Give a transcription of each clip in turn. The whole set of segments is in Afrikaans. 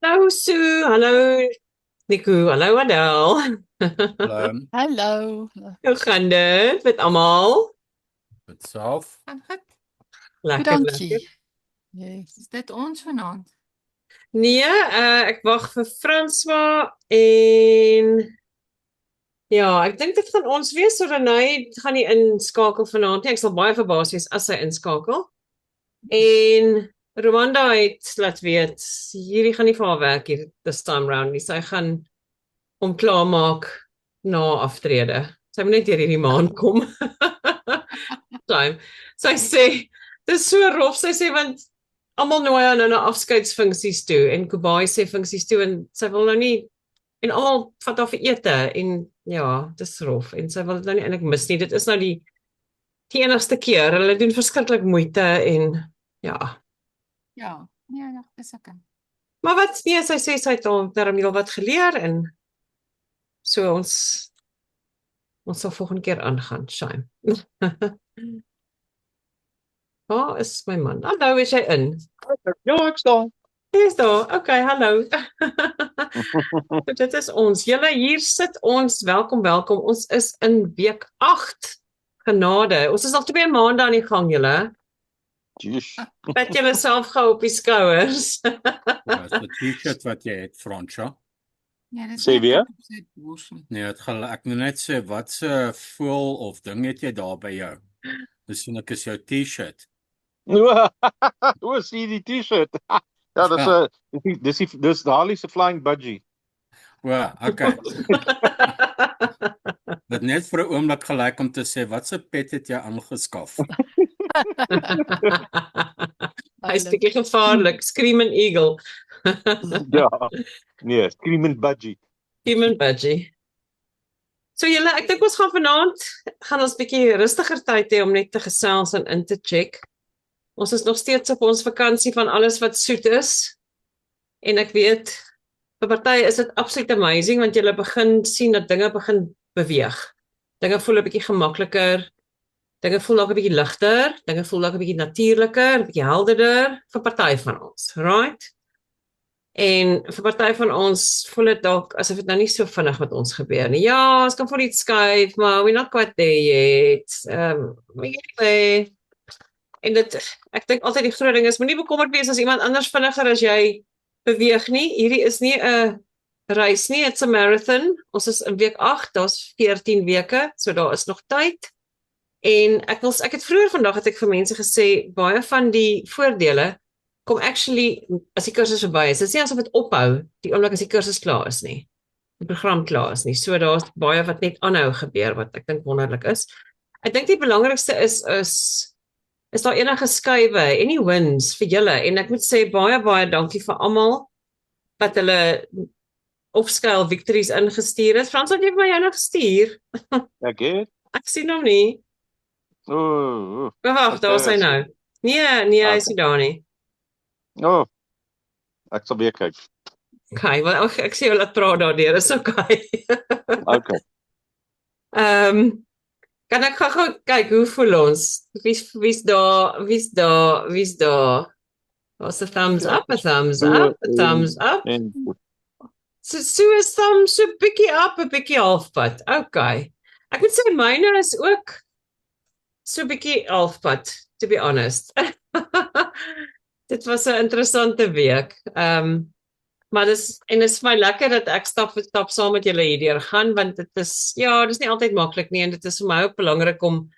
Hallo Sue, hallo Nico, hallo Adel. Hallo, Hallo. Hoe gaan dit met almal? met self. Gaan goed. Goed, Lekker, lekker. dankie. Yes. Is dit ons vanaand? Nee, ek wag vir François en ja, ek dink dit gaan ons wees. So Renay gaan nie inskakel vanaand nie. Ek sal baie verbaas wees as sy inskakel. En Rwanda het laat weet hierdie gaan nie vir haar werk hier this time round nie. Sy gaan hom klaarmaak na aftrede. Sy moet net deur hierdie maand kom. Time. Sy sê dis so rof, sy sê want almal nooi haar nou na afskeidsfunksies toe en Kubai sê funksies toe en sy wil nou nie en almal vat haar vir ete en ja, dis rof en sy wil dit nou nie eintlik mis nie. Dit is nou die enigste keer. Hulle doen verskriklik moeite en ja. Ja, nee, dis ok. Maar wat nee, sy sê sy het al darm heel wat geleer en so ons sal volgende keer aangaan, shame. Waar is my man? Hallo, is jy in? Ja, ek staan. Hy is daar. Okay, hallo. So, dit is ons. Julle hier sit ons. Welkom, welkom. Ons is in week 8. Genade. Ons is al 2 maande aan die gang, julle. Jeez. Pat julle self gou op die skouers. Dis die t-shirt wat jy het, Fransja. Ja, dis Sê weer? Nee, ek moet net sê, wat se voel of ding het jy daar by jou? Dis sien ek is jou t-shirt. Hoe sien die t-shirt? Ja, dis Harley se flying budgie. O, okay. Dit net vir 'n oomblik gelyk om te sê, wat se pet het jy aangeskaf? Hy is bietjie gevaarlik. Screaming Eagle. Ja. Nee, screaming budgie. Screaming Budgie. So julle, ek dink ons gaan vanaand gaan ons bietjie rustiger tyd hê om net te gesels en in te check. Ons is nog steeds op ons vakansie van alles wat soet is. En ek weet vir party is dit absoluut amazing want jy begin sien dat dinge begin beweeg. Dinge voel 'n bietjie gemakliker. Dinge voel dalk 'n bietjie ligter, dinge voel dalk 'n bietjie natuurliker, 'n bietjie helderder vir party van ons, right? En vir party van ons voel dit dalk asof dit nou nie so vinnig met ons gebeur nie. Ja, ons kan voel iets skuif, maar we're not quite there yet. We're getting there. En dit, ek dink altyd die groot ding is, moenie bekommerd wees as iemand anders vinniger as jy beweeg nie. Hierdie is nie 'n reis nie, it's a marathon. Ons is in week 8, daar's 14 weke, so daar is nog tyd. En ek het vroeër vandag het ek vir mense gesê, baie van die voordele kom actually as die kursus verby is. Dit is nie asof dit ophou die oomblik as die kursus klaar is nie. Die program klaar is nie. So daar's baie wat net aanhou gebeur wat ek dink wonderlik is. Ek dink die belangrikste is daar enige skuwe, any wins vir julle en ek moet sê baie dankie vir almal wat hulle opskuil victories ingestuur het. Frans, het jy vir my jou nog gestuur? Ek het. Ek sien hom nie. Wag, daar is hy nou. Nee, hy is nie daar nie. Ek sal weer kyk. Okay, wel ek sê jy laat praat daardeur, is okay. Okay. Kan ek gou kyk hoe voel ons? Wie's daar? What's a thumbs up, a thumbs up, a thumbs up? So is thumbs so bietjie up, 'n bietjie halfpad. Okay. Ek moet sê myne is ook so bietjie halfpad, to be honest. Dit was 'n interessante week. Maar dis vir my lekker dat ek stap vir stap saam met julle hierdeur gaan want dit is dis nie altyd maklik nie en dit is vir my ook belangrik om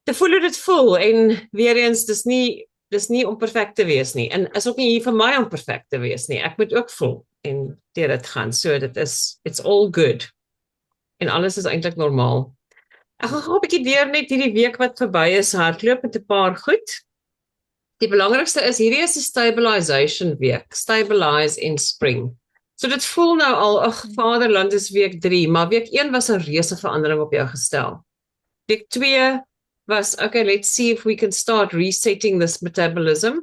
te voel hoe dit voel en weer eens dis nie om perfek te wees nie en is ook nie hier vir my om perfek te wees nie. Ek moet ook voel en deur dit gaan. So it's all good. En alles is eintlik normaal. Ek gaan gou 'n bietjie deur net hierdie week wat verby is hardloop met 'n paar goed. Die belangrikste is hierdie is die stabilization week, stabilize in spring. So dit voel nou al, ag Vaderland is week 3, maar week 1 was 'n reuse verandering op jou gestel. Week 2 was, okay, let's see if we can start resetting this metabolism.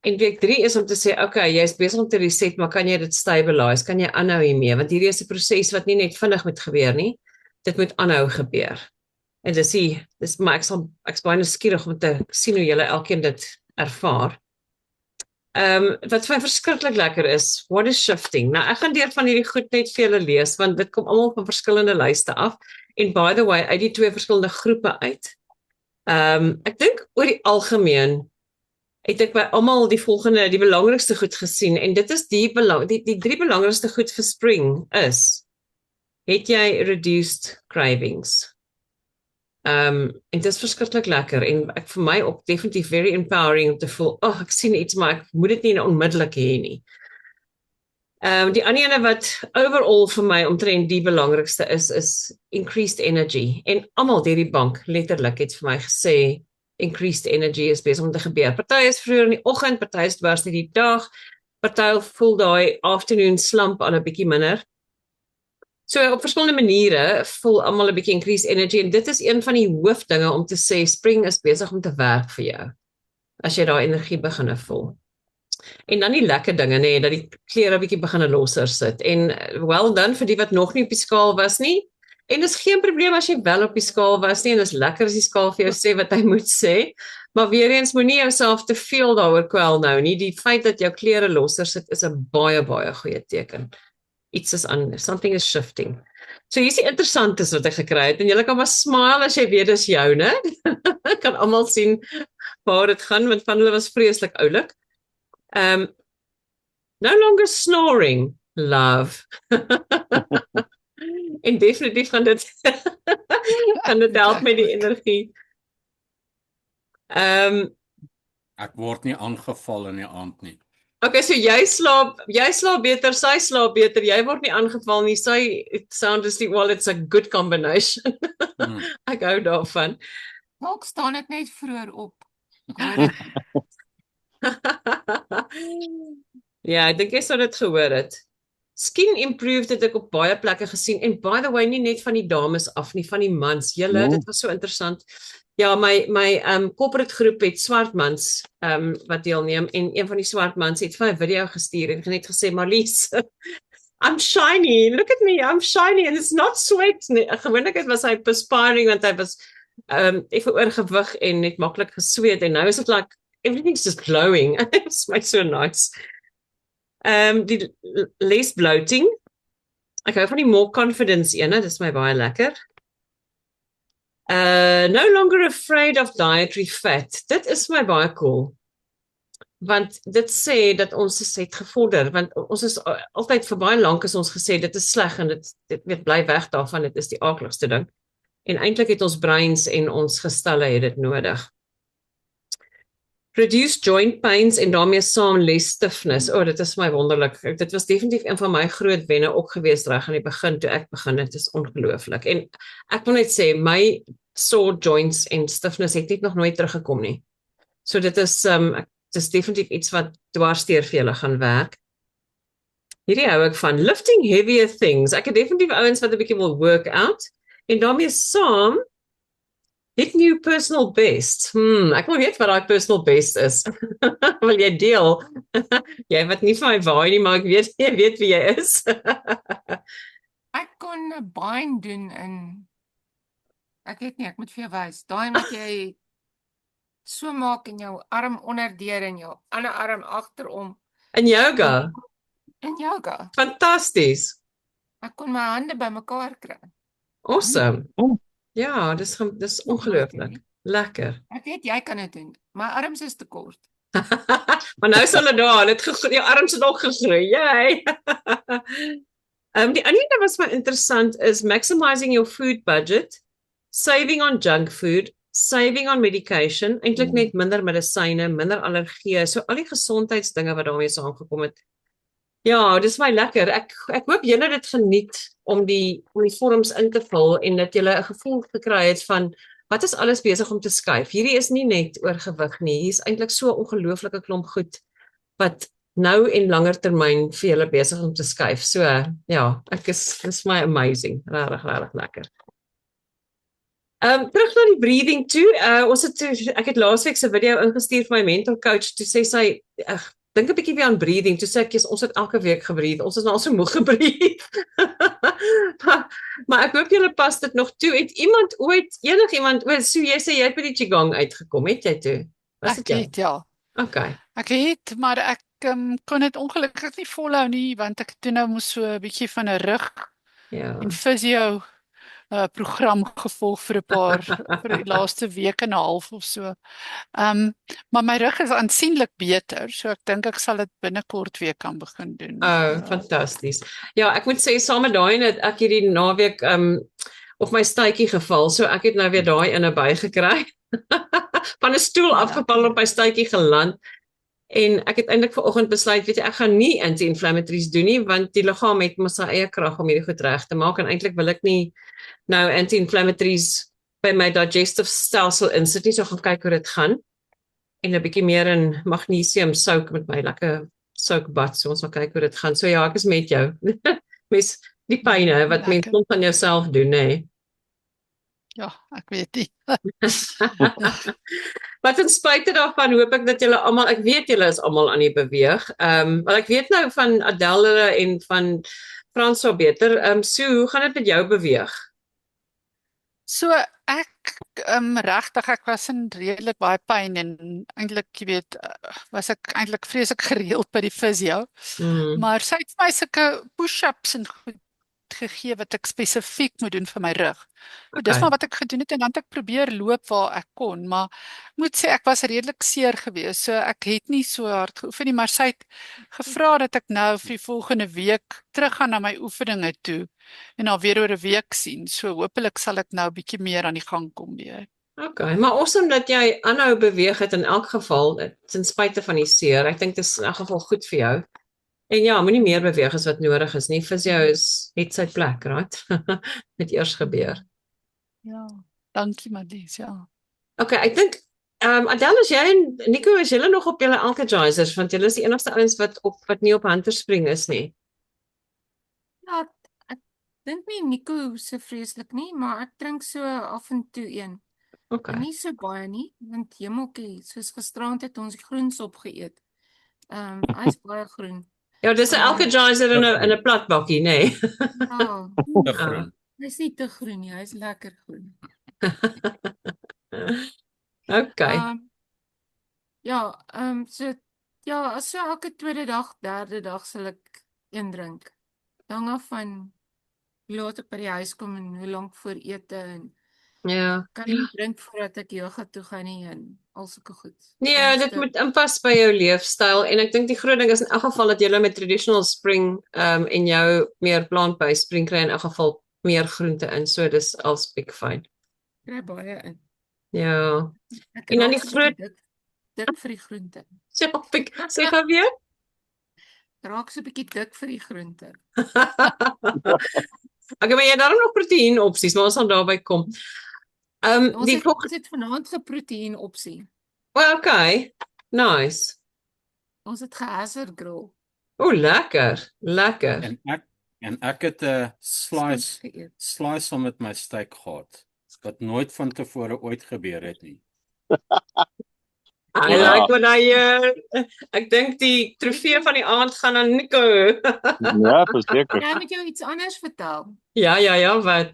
En week 3 is om te sê, okay, jy is besig om te reset, maar kan jy dit stabilize? Kan jy aanhou hiermee? Want hierdie is 'n proses wat nie net vinnig moet gebeur nie. Dit moet aanhou gebeur. En maar ek's baie nuuskierig om te sien hoe julle elkeen dit ervaar. Wat vir my verskriklik lekker is, what is shifting? Nou ek gaan deur van hierdie goed net vir julle lees want dit kom almal van verskillende lyste af en by the way uit die 2 verskillende groepe uit. Ek dink oor die algemeen het ek by almal die belangrikste goed gesien en dit is die 3 belangrikste goed vir spring is, het jy reduced cravings? En dit is verskriklik lekker en vir my ook definitief very empowering om te voel, ek sien iets maar ek moet dit nie onmiddellik hê nie. Die ander ene wat overall vir my omtrent die belangrikste is increased energy en almal deur die bank letterlik het vir my gesê increased energy is besig om te gebeur. Party is vroeër in die oggend, party is dwars deur die dag, party voel daai afternoon slump al 'n bietjie minder. So op verskillende maniere voel almal 'n bietjie increased energy en dit is een van die hoofdinge om te sê spring is besig om te werk vir jou. As jy daai energie begin voel. En dan die lekker dinge nê, dat die klere bietjie begin losser sit en well done vir die wat nog nie op die skaal was nie. En dis geen probleem as jy wel op die skaal was nie en dis lekker as die skaal vir jou sê wat hy moet sê. Maar weer eens moenie jouself te veel daaroor kwel nou nie. Die feit dat jou klere losser sit is 'n baie goeie teken. Iets is anders, something is shifting. So hier's die interessantes wat ek gekry het en julle kan maar smile as jy weet dis joune. Kan almal sien waar dit gaan want van hulle was vreeslik oulik. No longer snoring, love. En definitief gaan dit help met die energie. Ek word nie aangeval in die aand nie. Okay, so jy slaap beter, sy slaap beter, jy word nie aangeval nie, it sounds like, well, it's a good combination. Ek hou daarvan. Dalk staan ek net vroeër op. Ja, ek dink jy sou dit gehoor het. Skin improved het ek op baie plekke gesien, en by the way, nie net van die dames af nie, van die mans. Julle, dit was so interessant. Ja, my corporate groep het swart mans wat deelneem, en een van die swart mans het vir 'n video gestuur en net gesê, Marlies, I'm shiny, look at me, I'm shiny, and it's not sweat. Gewoonlik was hy perspiring, want hy was effe oorgewig en net maklik gesweet, en nou is dit like, everything's just glowing. It's my so nice. Die less bloating. Ek hou van die more confidence ene, dis my baie lekker. No longer afraid of dietary fat. Dit is my baie cool. Want dit sê dat ons het gevorder, want ons is altyd vir baie lank is ons gesê dit is sleg en dit bly weg daarvan, dit is die aakligste ding. En eintlik het ons breins en ons gestalle het dit nodig. Reduce joint pains en daarmee saam less stiffness. Dit is my wonderlik. Dit was definitief een van my groot wenne ook gewees reg aan die begin toe ek begin het. Dit is ongelooflik. En ek wil net sê my sore joints en stiffness het net nog nooit teruggekom nie. So dit is definitief iets wat dwarsteer vir julle gaan werk. Hierdie hou ek van lifting heavier things. Ek het definitief ouens wat 'n bietjie wil work out en daarmee saam hit new personal best. Ek wil weet wat daai personal best is. Wil jy deel? Jy wat nie vir my waai nie, maar jy weet wie jy is. Ek kon 'n bind doen in ek weet nie, ek moet vir jou wys. Daai wat jy so maak en jou arm onderdeur en jou ander arm agterom. In yoga. In yoga. Fantasties. Ek kon my hande bymekaar kry. Awesome. Ja, dis ongelooflik. Lekker. Ek weet jy kan dit doen. My arms is te kort. Maar nou is hulle daar, jou arms het ook gegroei. Jy. Die ander ding wat my interessant is maximizing your food budget, saving on junk food, saving on medication, eintlik net minder medisyne, minder allergieë, so al die gesondheidsdinge wat daarmee saamgekom het. Ja, dis my lekker. Ek hoop julle het dit geniet om die vorms in te vul en dat julle 'n gevoel gekry het van wat is alles besig om te skuif. Hierdie is nie net oor gewig nie. Hier is eintlik so 'n ongelooflike klomp goed wat nou en langer termyn vir julle besig om te skuif. So ja, dis my amazing. Regtig lekker. Terug na die breathing toe. Ek het laasweek se video ingestuur vir my mentor coach toe sê sy dink 'n bietjie weer aan breathing. Toe sê ek ons het elke week gebreathe. Ons is nou al so moeg gebreathe. maar ek hoop julle pas dit nog toe. Het enigiemand so jy sê jy het by die qigong uitgekom, het jy toe? Was dit jy? Ja. Okay. Ek het, maar ek kon dit ongelukkig nie volhou nie, want ek toe nou moes so 'n bietjie van 'n rug Ja. en fisio program gevolg vir die laaste week en 'n half of so. Maar my rug is aansienlik beter, so ek dink ek sal dit binnekort weer kan begin doen. Oh, fantasties. Ja, ek moet sê saam met daai het ek hierdie naweek op my stuitjie geval, so ek het nou weer daai in 'n by gekry. Van 'n stoel afgeval op my stuitjie geland. En ek het eintlik vanoggend besluit, weet jy, ek gaan nie anti-inflammatories doen nie, want die liggaam het mos sy eie krag om hierdie goed reg te maak en eintlik wil ek nie nou anti-inflammatories by my digestive stelsel insit nie, so gaan kyk hoe dit gaan. En 'n bietjie meer in magnesium soak met my lekker soakbad, so ons sal kyk hoe dit gaan. So ja, ek is met jou. Mens die pyne wat mens soms aan jouself doen, nê. Ja, ek weet nie. Maar ten spyte daarvan hoop ek dat julle almal, ek weet julle is almal aan die beweeg. Want ek weet nou van Adele en van Franso beter. So hoe gaan dit met jou beweeg? So ek regtig ek was in redelik baie pyn en eintlik jy weet was ek eintlik vreeslik gereeld by die fisio. Maar sy het vir my sulke push-ups en goed gegee wat ek spesifiek moet doen vir my rug. Dis maar wat ek gedoen het en dan het ek probeer loop waar ek kon, maar moet sê ek was redelik seer geweest, so ek het nie so hard geoefen nie, maar sy het gevra dat ek nou vir die volgende week teruggaan na my oefeninge toe en dan weer oor 'n week sien. So hopelik sal ek nou 'n bietjie meer aan die gang kom weer. Okay, maar awesome dat jy aanhou beweeg het in elk geval, ten spyte van die seer. Ek dink dit is in elk geval goed vir jou. En ja, moenie meer beweeg as wat nodig is nie. Fisio is net sy plek, right? Met eers gebeur. Ja, dankie Marlies, ja. Okay, ek dink Adele, is jy en Nico, is julle nog op julle Alka-Geysers, want julle is die enigste ouens wat nie op Hunterspring is nie. Ja, ek dink nie Nico so vreeslik nie, maar ek drink so af en toe een. Okay. En nie so baie nie, want hemeltjie, soos gisterand het ons groens opgeëet. Hy's baie groen. Ja, dis 'n Alka-Geyser in 'n plat bakkie, nê. Nee. Ja, Te groen. hy's nie te groen nie, hy's lekker groen. Okay. So ja, so elke tweede dag, derde dag sal ek een drink. Hang af van hoe laat ek by die huis kom en hoe lank voor ete en Ja. kan nie drink voordat ek yoga toe gaan nie en al sulke goed. Nee, dit moet inpas by jou leefstyl en ek dink die groot ding is in elk geval dat jy met traditional spring en jou meer plant-based spring kry in elk geval meer groente in, so dis alspiek fyn. Kry baie in. Ja. Ek En dan die raak so groot dik vir die groente. Sê gou weer. Raak so 'n bietjie dik vir die groente. Okay, maar jy het dan nog proteïen opsies, maar ons gaan daarby kom. Ons het vanaand geproteïen opsie. Okay. Nice. Ons het gehazard grill. Lekker. En ek het 'n slice saam met my steak gehad, wat nooit van tevore ooit gebeur het nie. I like when ek dink die trofee van die aand gaan aan Nico. Ja, verseker. Ja, moet jou iets anders vertel. Ja, wat?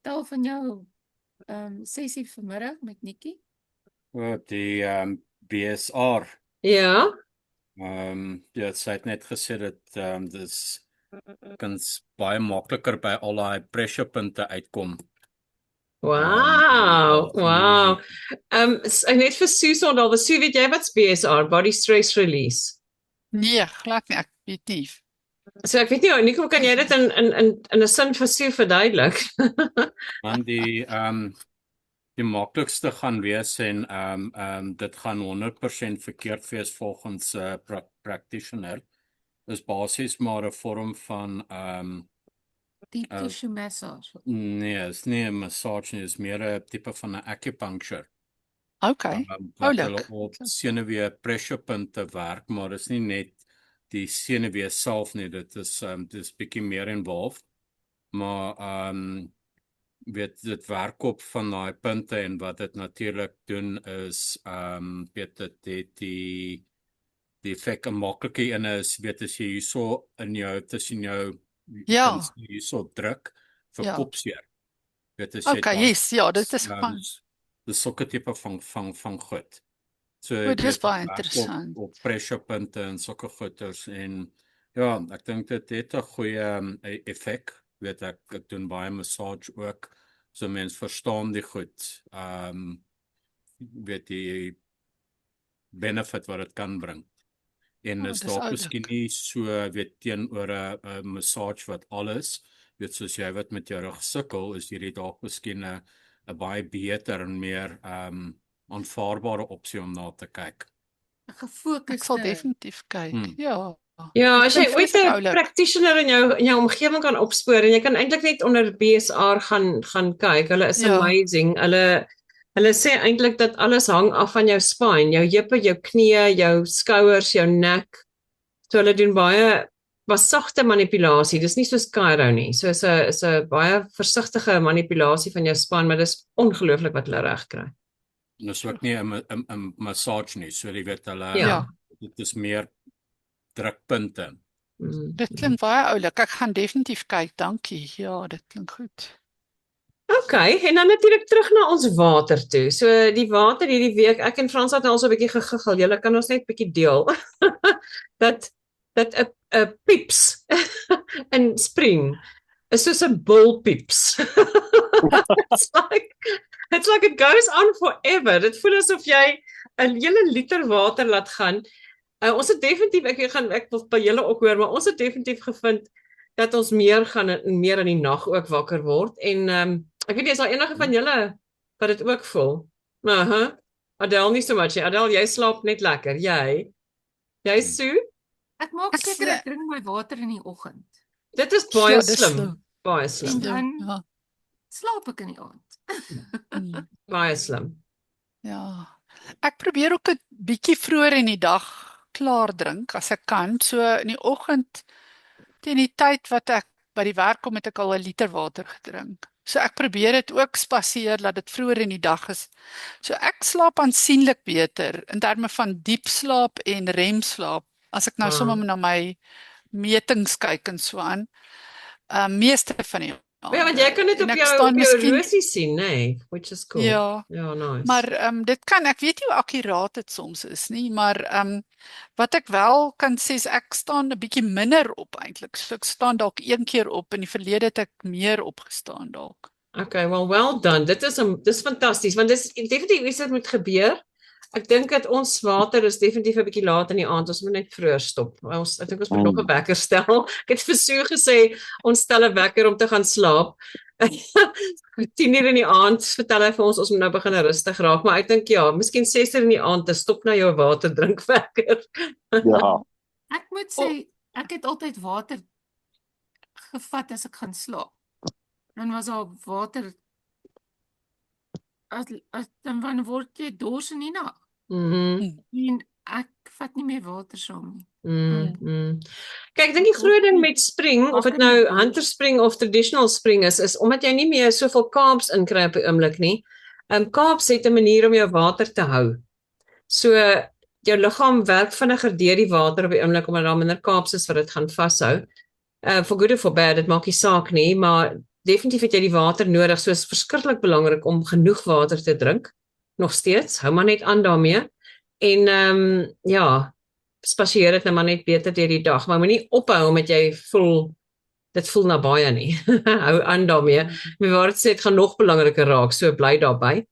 Vertel van jou sessie vanmiddag met Nikkie. Die BSR. Ja. Ja, sy het net gesê dat dis kan baie makliker by al daai pressure punte uitkom. Wow. Net vir Susan, daar was Sue, weet jy wat's BSR, body stress release? Nee, glad nie, ek weet nie. So ek weet nie, Nico, kan jy dit in 'n sin vir Sue verduidelik? Want die maklikste gaan wees en dit gaan 100% verkeerd wees volgens practitioner. Dis basies maar 'n vorm van Deep tissue massage. nee, is nie 'n massage nie, is meer 'n tipe van 'n acupuncture. Okay. Wat hulle op senuwee pressure punte werk, maar dis nie net die senuwee self nie, dit is bietjie meer involved. Maar weet dit werk op van daai punte en wat dit natuurlik doen is weet dit die effek 'n maklike een is, weet as jy hierso in jou tussen jou hierso druk vir kopseer. Weet as jy yes, ja, dit is van dis sulke tipe van goed. So Dit is baie werk interessant. op pressurepunte en sulke goeters en ja, ek dink dit het 'n goeie effek. Weet ek doen baie massage ook, so mens verstaan die goed. Weet die benefit wat dit kan bring. En is dis dalk oulik. miskien nie so weet teenoor 'n massage wat alles, weet soos jy wat met jou rug sukkel, is hierdie dalk miskien 'n baie beter en meer aanvaarbare opsie om na te kyk. 'n Ek sal gefokusde definitief kyk. Ja. Ja, as jy klink ooit vreeslik 'n oulik. practitioner in jou omgewing kan opspoor en jy kan eintlik net onder BSR gaan kyk. Hulle is Ja. amazing. Hulle sê eintlik dat alles hang af van jou spine, jou heupe, jou knieë, jou skouers, jou nek. So hulle doen baie sagte manipulasie. Dis nie soos chiro nie. So is 'n baie versigtige manipulasie van jou spine, maar dis ongelooflik wat hulle reg kry. En dis ook nie 'n massage nie, so jy weet hulle Ja. dit is meer drukpunte. Dit klink baie oulik. Ek gaan definitief kyk, dankie. Ja, dit klink goed. Okay, en dan natuurlik terug na ons water toe. So die water hierdie week, ek en Frans het nou al so 'n bietjie gegiggel. Julle kan ons net 'n bietjie deel. dat 'n pieps in Spring is soos 'n bulpieps. It's like it goes on forever. Dit voel asof jy 'n hele liter water laat gaan. Ons het definitief ek wil by julle ook hoor, maar ons het definitief gevind dat ons meer gaan en meer in die nag ook wakker word en ek weet nie, is daar enige van julle wat dit ook voel? Adele nie so much nie. Adele, jy slaap net lekker. Jy Sue? Ek maak seker ek drink my water in die oggend. Dit is baie Ja, dis slim. slim. Baie slim. En dan Ja. slaap ek in die aand. Baie slim. Ja. Ek probeer ook 'n bietjie vroeër in die dag klaar drink as ek kan. So in die oggend teen die tyd wat ek by die werk kom, het ek al 'n liter water gedrink. So ek probeer dit ook spaseer dat dit vroeër in die dag is. So ek slaap aansienlik beter in terme van diep slaap en remslaap. As ek nou sommer na my metings kyk en so aan. Meeste van die Ja, want jy kan dit op jou horlosie sien, nê? Which is cool. Ja. Ja, nice. Maar dit kan, ek weet nie hoe akkuraat dit soms is nie, maar wat ek wel kan sê is ek staan 'n bietjie minder op eintlik. So ek staan dalk een keer op, in die verlede het ek meer opgestaan dalk. Okay, well done. Dis fantasties want dis definitief iets wat moet gebeur. Ek dink dat ons water is definitief 'n bietjie laat in die aand. Ons moet net vroeër stop. Ek dink ons moet nog 'n wekker stel. Ek het vir Sue gesê ons stel 'n wekker om te gaan slaap. 10:00 in die aand vertel hy vir ons moet nou begin rustig raak, maar ek dink ja, miskien 6:00 in die aand te stop na jou water drink wekker. Ja. Ek moet sê ek het altyd water gevat as ek gaan slaap. Dan was daar water dan word jy dors in die nag. En ek vat nie meer water saam nie. Kyk, ek dink die groot ding met spring, of dit nou hunter spring of traditional spring is omdat jy nie meer soveel carbs inkry op die oomblik nie. Carbs het 'n manier om jou water te hou. So jou liggaam werk vinniger deur die water op die oomblik omdat daar minder carbs is wat dit gaan vashou. For good or for bad, dit maak nie saak nie, maar definitief het jy die water nodig, so is verskriklik belangrik om genoeg water te drink. Nog steeds, hou maar net aan daarmee. En ja, spasieer dit nou maar net beter deur die dag, maar moenie ophou omdat jy voel dit voel na baie nie. Hou aan daarmee. My waarheid sê dit gaan nog belangriker raak, so bly daarbey.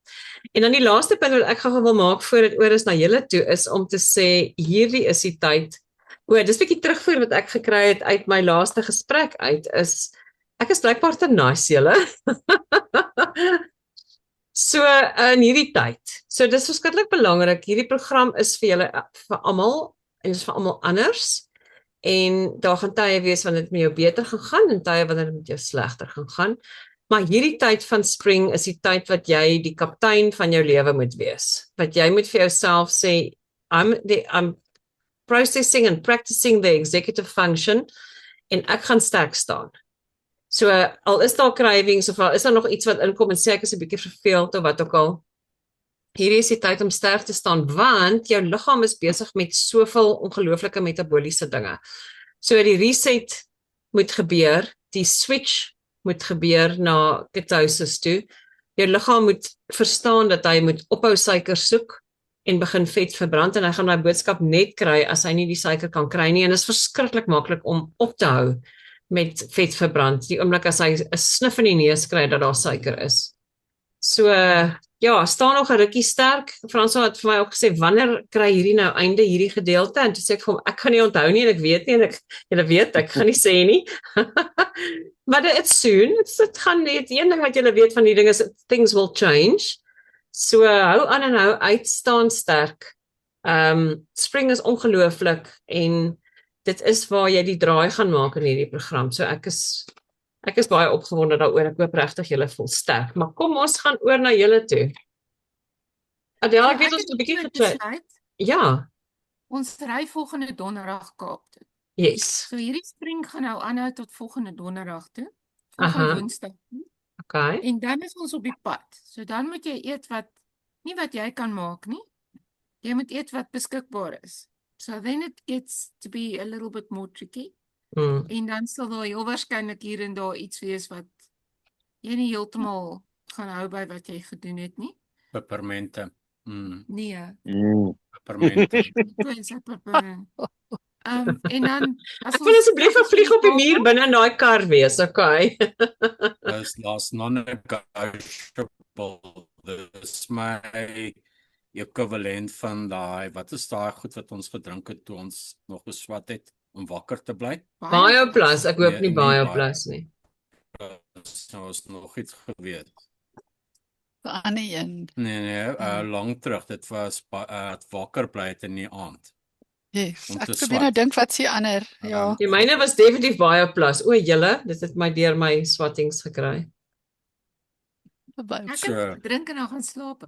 En dan die laaste punt wat ek gou wil maak voor dit oor is na julle toe is om te sê hierdie is die tyd. Dis 'n bietjie terugvoer wat ek gekry het uit my laaste gesprek uit is ek is blykbaar te nice julle. So in hierdie tyd. So dis verskriklik belangrik. Hierdie program is vir julle vir almal en dis vir almal anders. En daar gaan tye wees wanneer dit met jou beter gaan en tye wanneer dit met jou slegter gaan. Maar hierdie tyd van spring is die tyd wat jy die kaptein van jou lewe moet wees. Wat jy moet vir jouself sê I'm processing and practicing the executive function en ek gaan sterk staan. So al is daar cravings of al is daar nog iets wat inkom en sê ek is 'n bietjie verveeld of wat ook al. Hierdie is die tyd om sterk te staan want jou liggaam is besig met soveel ongelooflike metabooliese dinge. So die reset moet gebeur, die switch moet gebeur na ketosis toe. Jou liggaam moet verstaan dat hy moet ophou suiker soek en begin vet verbrand en hy gaan daai boodskap net kry as hy nie die suiker kan kry nie en dit is verskriklik maklik om op te hou met vet verbrand. Die oomblik as hy 'n snif in die neus kry dat daar suiker is. So ja, staan nog 'n rukkie sterk. François het vir my ook gesê wanneer kry hierdie nou einde hierdie gedeelte en toe sê ek vir hom ek kan nie onthou nie en ek weet nie en julle weet ek gaan nie sê nie. Maar it's soon. Dit gaan net een ding wat julle weet van die ding is things will change. So hou aan en hou uit, staan sterk. Spring is ongelooflik en dit is waar jy die draai gaan maak in hierdie program. So ek is baie opgewonde daaroor. Ek hoop regtig julle voel sterk. Maar kom ons gaan oor na julle toe. Adele, ek weet ons het 'n bietjie gechat. Ja. Ons ry volgende donderdag Kaap toe. Yes. So hierdie spring gaan nou aanhou tot volgende donderdag toe. Volgende Woensdag toe. Okay. En dan is ons op die pad. So dan moet jy eet nie wat jy kan maak nie. Jy moet eet wat beskikbaar is. So then it gets to be a little bit more tricky. En dan sal daar heel waarskynlik hier en daar iets wees wat jy nie heeltemal gaan hou by wat jy gedoen het nie. Peppermente. Nee. Peppermente. En dan ek wil asseblief 'n vlieg op die muur binne in daai kar wees, okay? As non-negotiable. Dis my ekwivalent van daai, wat is daai goed wat ons gedrink het toe ons nog geswat het om wakker te bly? Bioplus, ek hoop nie Bioplus nie. Nou is nog iets geweet. Nee, lang terug, dit was wakker bly het in die aand. Yes, ek probeer nou dink wat s'ie ander, ja. Die myne was definitief Bioplus. O, julle, dit het my deur my swattings gekry. Ek het drink en nou gaan slaap.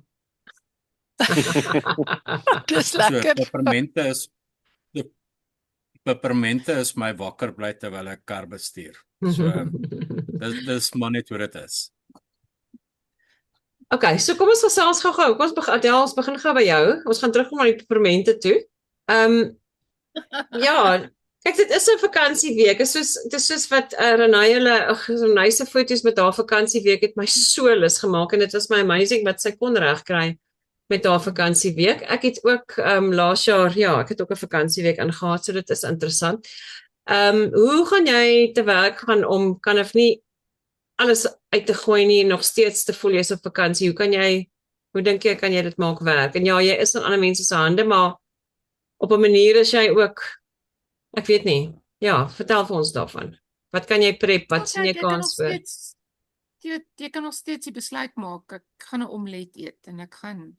Dis lekker. Peppermente is my wakker bly terwyl ek kar bestuur. So, dis maar net hoe dit is. Okay, so kom ons gesels gou-gou. Kom ons begin gou by jou. Ons gaan terugkom na die peppermente toe. Ja, kyk, dit is 'n vakansieweek. Dit is soos wat Renée se foto's met haar vakansieweek het my so lus gemaak en dit was my amazing wat sy kon regkry met haar vakansieweek. Ek het ook laas jaar, ja, ek het ook 'n vakansieweek ingehaat, so dit is interessant. Hoe gaan jy te werk gaan om kan of nie alles uit te gooi nie en nog steeds te voel jy's op vakansie? Hoe dink jy kan jy dit maak werk? En ja, jy is in ander mense se hande, maar op 'n manier is jy ook, ek weet nie. Ja, vertel vir ons daarvan. Wat kan jy prep? Wat sien jy kans vir? Jy kan nog steeds die besluit maak. Ek gaan 'n omelet eet en ek gaan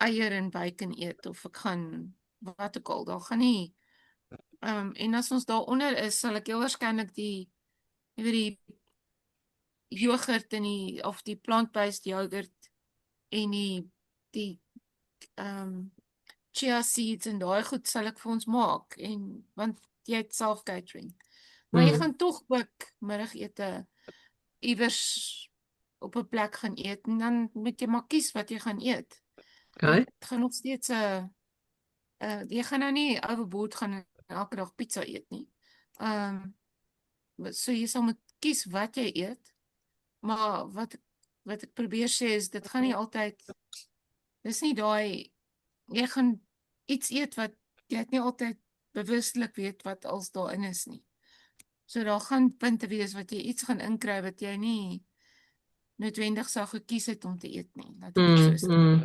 eier en bacon eet of ek gaan wat ook al. Daar gaan nie en as ons daaronder is, sal ek heel waarskynlik die yoghurt en of die plant-based yoghurt en die chia seeds en daai goed sal ek vir ons maak want jy het self catering. Maar jy gaan tog ook middagete iewers op 'n plek gaan eet en dan moet jy maar kies wat jy gaan eet. Okay. Dit gaan nog steeds jy gaan nou nie overboord gaan en elke dag pizza eet nie. So jy sal moet kies wat jy eet. Maar wat ek probeer sê is dit gaan nie altyd dis nie daai jy gaan iets eet wat jy nie altyd bewustelik weet wat als daarin is nie. So daar gaan punte wees wat jy iets gaan inkry wat jy nie noodwendig sou gekies het om te eet nie. Dat dit so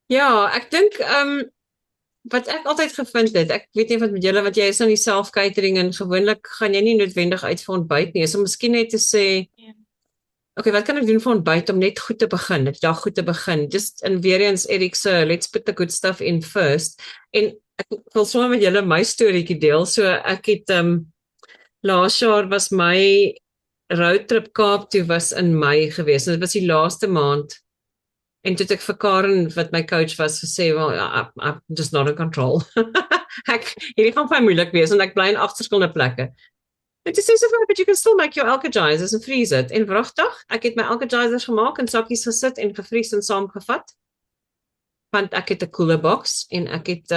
Ja, ek dink wat ek altyd gevind het, ek weet nie wat met julle wat jy is in die self-catering en gewoonlik gaan jy nie noodwendig uit vir ontbyt nie. So miskien net te sê okay, wat kan ek doen vir ontbyt om net goed te begin, die dag goed te begin? Just en weer eens Eric se let's put the good stuff in first. En ek wil sommer met julle my storieetjie deel. So ek het laas jaar was my roadtrip Kaap toe was in Mei gewees. En dit was die laaste maand. En toe het ek vir Karen wat my coach was gesê, well, I'm just not in control. Hierdie gaan vir my moeilik wees en ek bly in 8 verskillende plekke. En toe sê sy vir my, but you can still make your alkagizers en freeze it. En wragtig, ek het my alkagizers gemaak en sakkies gesit en gevries en saamgevat. Want ek het 'n cooler box en ek het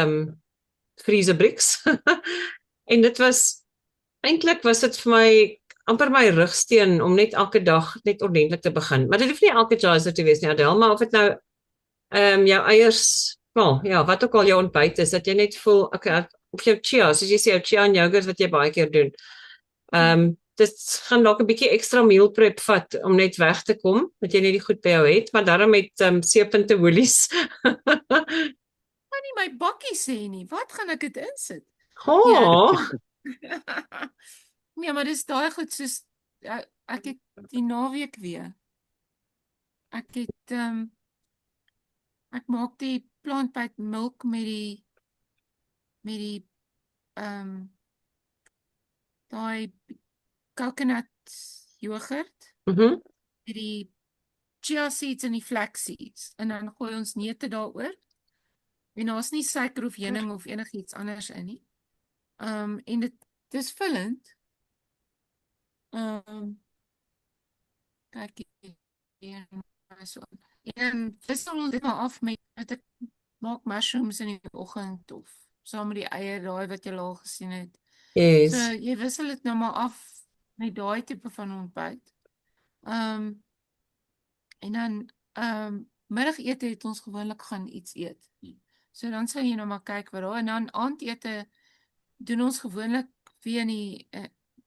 freezer bricks. En dit was eintlik was dit vir my amper my rugsteen om net elke dag net ordentlik te begin. Maar dit hoef nie alkagizer te wees nie, Adele, maar of dit nou jou eiers, wel, ja, wat ook al jou ontbyt is, dat jy net voel, okay, of jou chia, soos jy sê, jou chia en yoghurt wat jy baie keer doen. Dit gaan dalk 'n bietjie ekstra meal prep vat om net weg te kom, dat jy net die goed by jou het, maar daarom met seepunte hoelies. Kan nie my bakkie sê nie. Wat gaan ek dit insit? Oh, Nee, maar dis daai goed soos ek het die naweek weer. Ek het ek maak die plant-based milk met die daai coconut yoghurt, met die chia seeds en die flax seeds en dan gooi ons neute daaroor. En daar's nie suiker of heuning of enigiets anders in nie. En dit is vullend. Kyk hier so. En wissel ons dit maar af met ek maak mushrooms in die oggend of saam met die eier daai wat jy al gesien het. yes. So jy wissel dit nou maar af met daai tipe van ontbyt. En dan middagete het ons gewoonlik gaan iets eet. So dan sal jy nou maar kyk wat daar en dan aandete doen ons gewoonlik weer in die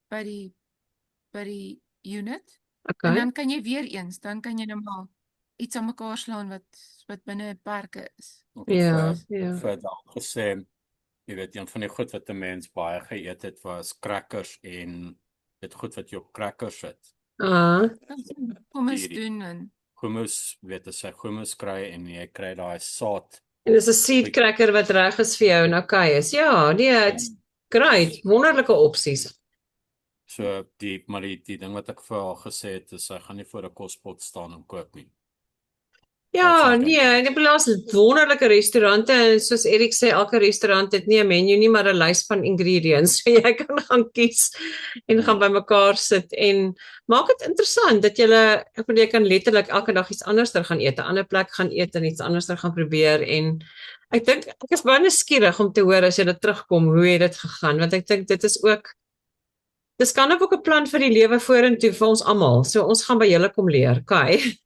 by die unit. Okay. En dan kan jy weer eens, dan kan jy nou maar iets aan mekaar slaan wat binne perke is. Ja, Vir dalk gesê, jy weet, een van die goed wat 'n mens baie geëet het was crackers en dit goed wat jy op crackers sit. Hummus doen en Hummus, weet as jy hummus kry en jy kry daai saad. En dis 'n seed cracker wat reg is vir jou en okay is. Ja, nee, it's great, wonderlike opsies. So maar die ding wat ek vir haar gesê het is sy gaan nie voor 'n kospot staan en koop nie. Ja, nee, en ek bedoel daar's wonderlike restaurante en soos Erik sê, elke restaurant het nie 'n menu nie, maar 'n lys van ingredients. So jy kan gaan kies en gaan bymekaar sit en maak dit interessant dat jy kan letterlik elke dag iets anders gaan eet, 'n ander plek gaan eet en iets anders gaan probeer en ek dink ek is baie nuuskierig om te hoor as jy dit terugkom, hoe het dit gegaan, want ek dink dit is ook dis kan ook 'n plan vir die lewe vorentoe vir ons almal. So ons gaan by julle kom leer, Kai.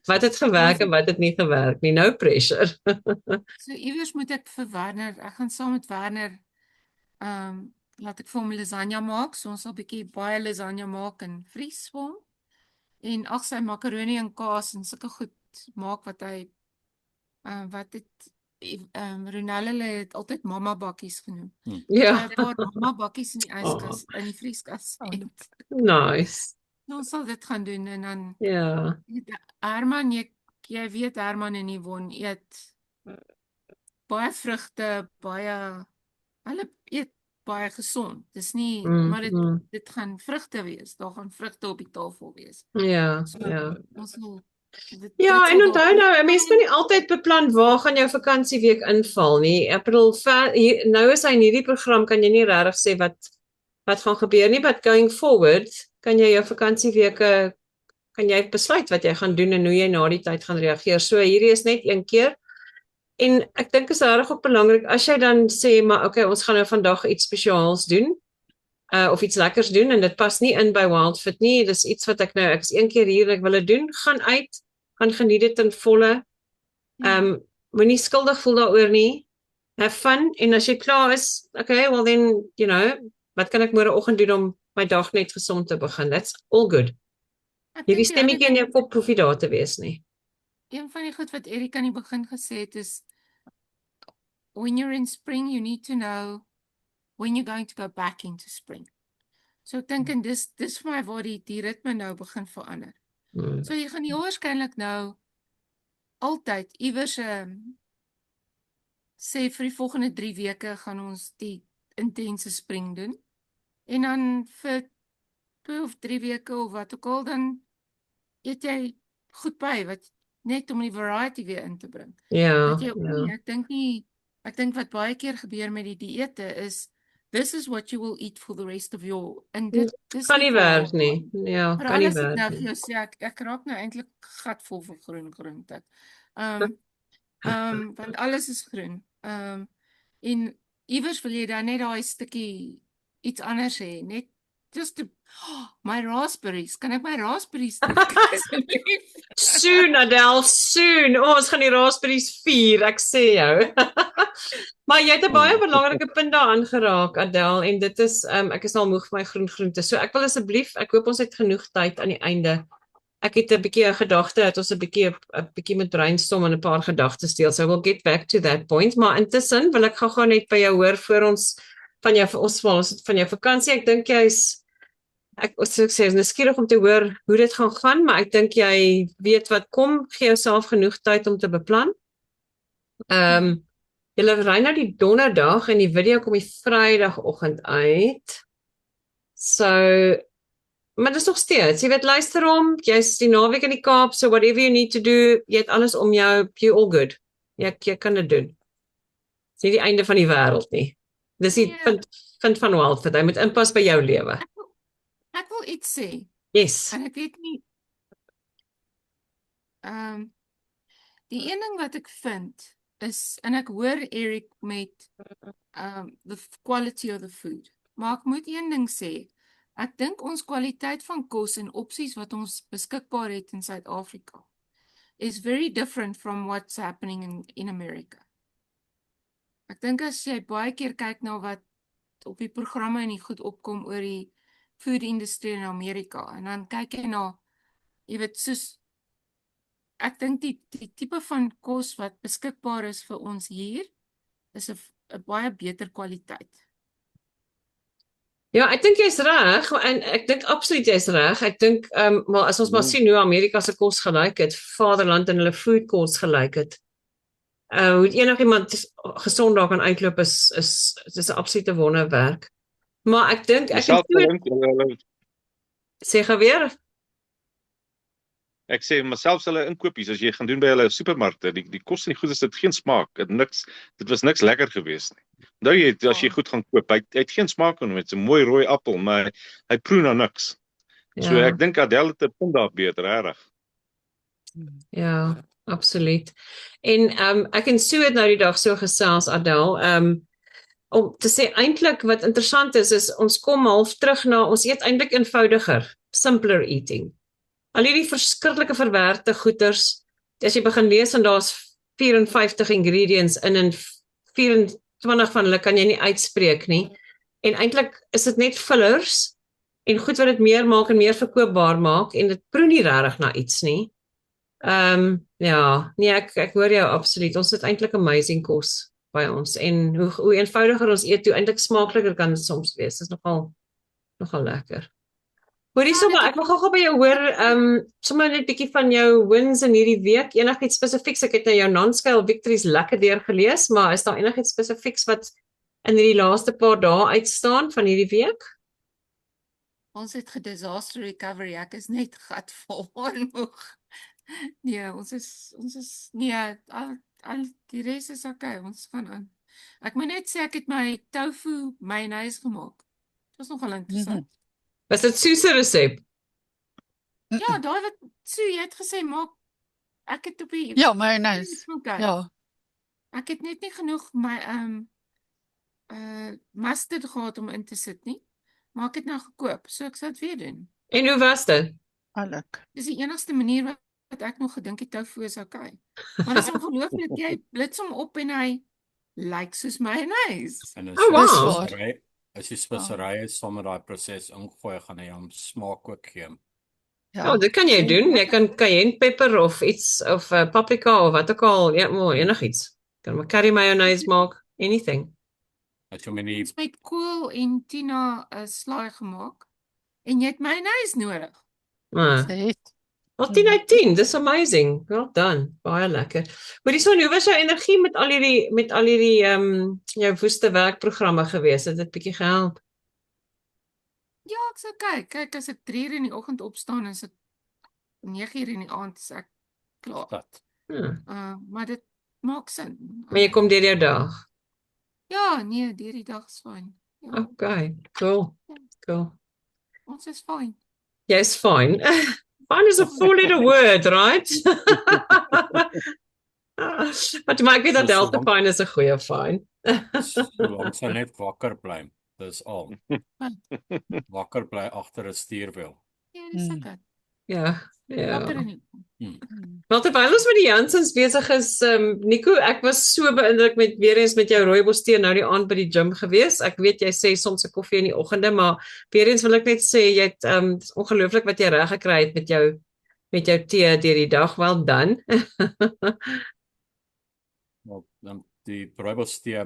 Wat het gewerk en wat het nie gewerk nie. No pressure. So iewers moet ek vir Werner, ek gaan saam met Werner laat ek vir hom lasagne maak. So ons sal 'n bietjie baie lasagne maak en vries vir hom. En sy makaroni en kaas en sulke goed maak wat hy wat het Ronelle het altyd mamma bakkies genoem. Ja. 'n paar mamma bakkies in die yskas, in die vrieskas. Nice. Ons sal dit gaan doen en dan Ja. Herman, jy weet Herman en Yvonne eet baie vrugte, hulle eet baie gesond. Dis nie, maar dit gaan vrugte wees. Daar gaan vrugte op die tafel wees. Ja, So, ja. Ons wil Ja, en onthou nou, 'n mens kan nie altyd beplan waar gaan jou vakansieweek inval nie. Ek bedoel, nou is hy in hierdie program kan jy nie regtig sê wat gaan gebeur nie, but going forward kan jy jou vakansieweke kan jy besluit wat jy gaan doen en hoe jy na die tyd gaan reageer. So hierdie is net een keer. En ek dink is regtig ook belangrik as jy dan sê maar okay, ons gaan nou vandag iets spesiaals doen. Of iets lekkers doen en dit pas nie in by Wildfit nie. Dis iets wat ek is een keer hier, ek wil dit doen, gaan uit, gaan geniet dit in volle. Moenie skuldig voel daaroor nie. Have fun en as jy klaar is, okay, well then, wat kan ek môreoggend doen om my dag net gesond te begin? That's all good. Hierdie stemmetjie in jou kop hoef nie daar te wees nie. Een van die goed wat Erik aan die begin gesê het is when you're in spring you need to know when you're going to go back into spring. So ek dink en dis vir my waar die ritme nou begin verander. So jy gaan heel waarskynlik nou altyd iewers sê vir die volgende 3 weke gaan ons die intense spring doen. En dan vir 2 of 3 weke of wat ook al dan eet jy goed by wat net om die variety weer in te bring. Ja. Ek dink wat baie keer gebeur met die dieete is this is what you will eat for the rest of your en dit kan nie werk nie. Ja, kan nie werk nou vir jou sê ek raak nou eintlik gatvol van groente. Want alles is groen. En iewers wil jy dan net daai stukkie iets anders hê, net just to, my raspberries, kan ek my raspberries terugkry asseblief? Soon, Adele, soon. Ons gaan die raspberries vier, ek sê jou. Maar jy het 'n baie belangrike punt daaraan geraak, Adele, en dit is ek is al moeg vir my groente. So ek wil asseblief, ek hoop ons het genoeg tyd aan die einde. Ek het 'n bietjie 'n gedagte dat ons 'n bietjie met brainstorm en 'n paar gedagtes deel. So we'll get back to that point, maar intussen wil ek gou net by jou hoor voor ons van jou vakansie. Ek dink ek sê nuuskierig om te hoor hoe dit gaan, maar ek dink jy weet wat kom, gee jouself genoeg tyd om te beplan. Julle ry nou die donderdag en die video kom die Vrydagoggend uit. So, maar dis nog steeds, jy weet, luister hom, jy's die naweek in die Kaap, so whatever you need to do, jy het alles om jou, you all good. Jy kan dit doen. Dis nie die einde van die wêreld nie. Dis die punt van Walford, hy moet inpas by jou lewe. Ek wil iets sê. Yes. En ek weet nie, die een ding wat ek vind, is, en ek hoor Eric met the quality of the food, maar ek moet een ding sê, ek dink ons kwaliteit van kos en opsies wat ons beskikbaar het in Suid-Afrika is very different from what's happening in America. Ek dink as jy baie keer kyk na wat op die programme en die goed opkom oor die food industry in Amerika, en dan kyk jy na, jy weet, soos, ek dink die tipe van kos wat beskikbaar is vir ons hier, is 'n baie beter kwaliteit. Ja, ek dink jy's reg, en ek dink absoluut jy's reg. Ek dink, maar as ons maar sien hoe Amerika se kos gelyk het, Vaderland en hulle food courts gelyk het, hoe enigiemand gesond daar kan uitloop is 'n absolute wonderwerk. Maar ek dink sê weer. Ek sê myself hulle inkopies as jy gaan doen by hulle supermarkte, die kos en die goed is dit geen smaak. Dit was niks lekker geweest nie. Nou jy as jy goed gaan koop, hy het geen smaak aan, met 'n mooi rooi appel, maar hy proe na niks. Ja. So ek dink Adele het 'n punt daar beter, regtig. Ja, absoluut. En ek en Sue het nou die dag so gesels, Adele, om te sê eintlik wat interessant is ons kom half terug na, ons eet eintlik eenvoudiger, simpler eating. Al hierdie verskriklike verwerkte goeders, as jy begin lees en daar's 54 ingredients en 24 van hulle kan jy nie uitspreek nie. En eintlik is dit net fillers en goed wat dit meer maak en meer verkoopbaar maak en dit proe nie regtig na iets nie. Ja, nee, ek hoor jou absoluut. Ons het eintlik amazing kos by ons en hoe eenvoudiger ons eet, hoe eintlik smaakliker kan dit soms wees. Dit is nogal lekker. Hoorie sommer, ek wil gou by jou hoor, sommer net 'n bietjie van jou wins in hierdie week, enigiets spesifieks. Ek het nou jou non-scale victories lekker deurgelees, maar is daar enigiets spesifieks wat in hierdie laaste paar dae uitstaan van hierdie week? Ons het disaster recovery, ek is net gatvol moeg. Nee, ons is nee, al die res is okay, ons gaan aan. Ek moet net sê ek het my tofu mayonnaise gemaak. Dit was nogal interessant. Was dit Sue se resep? Ja, daai wat Sue, jy het gesê maak, ek het op die mayonnaise. Ja. Ek het net nie genoeg my mustard gehad om in te sit nie, maar ek het nou gekoop, so ek sal dit weer doen. En hoe was dit? Dis die enigste manier wat ek nog gedink die tofu is okay. Maar dis ongelooflik, jy blits hom op en hy lyk soos mayonnaise. As jy speserye saam met daai proses ingooi, gaan hy hom smaak ook gee. Ja, dit kan jy doen. Jy kan cayenne pepper of iets, of paprika of wat ook al, ja, enigiets. Kan maar curry mayonnaise maak, anything. As jy met met kool en tuna 'n slaai gemaak en jy het mayonnaise nodig. Wel 10 uit 10, dis amazing. Well done. Baie lekker. Maar hoe was jou energie met al hierdie jou woeste werkprogramme gewees? Het dit bietjie gehelp? Ja, ek sou kyk as ek 3 uur in die oggend opstaan, is dit 9 uur in die aand is ek klaar. Maar dit maak sin. Maar jy kom deur jou dag? Ja, nee, deur die dag is fyn. Ja. Okay, cool. Ons is fyn. Jy's fyn. Fine is a four-letter word, right? Maar ek weet dat Delta fine is 'n goeie fine. Ons sal net wakker bly. Dis al. Wakker bly agter 'n stuurwiel. Ja, dis Hmm. dit. Ja, Wakker ja. in die Maar terwyl ons met die Jansens besig is, Nico, ek was so beïndruk weer eens met jou rooibos tee nou die aand by die gym gewees. Ek weet jy sê soms 'n koffie in die oggende, maar weer eens wil ek net sê jy het dis ongelooflik wat jy reg gekry het met jou tee deur die dag. Wel done. Nou, dan die rooibos tee,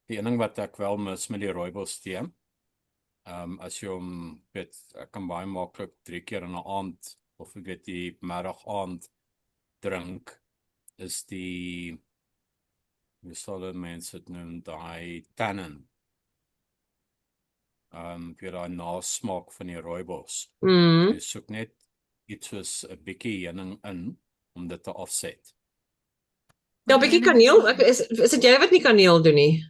die een ding wat ek wel mis met die rooibos tee, as jy hom weet, ek kan baie maklik 3 keer in 'n aand of ek weet die middag aand drink, is die, hoe sal dit mense dit noem, daai tannin. Vir daai nasmaak van die rooibos. Jy soek net iets soos 'n bietjie heuning in om dit te afset. Ja, 'n bietjie kaneel. Is dit jy wat nie kaneel doen nie?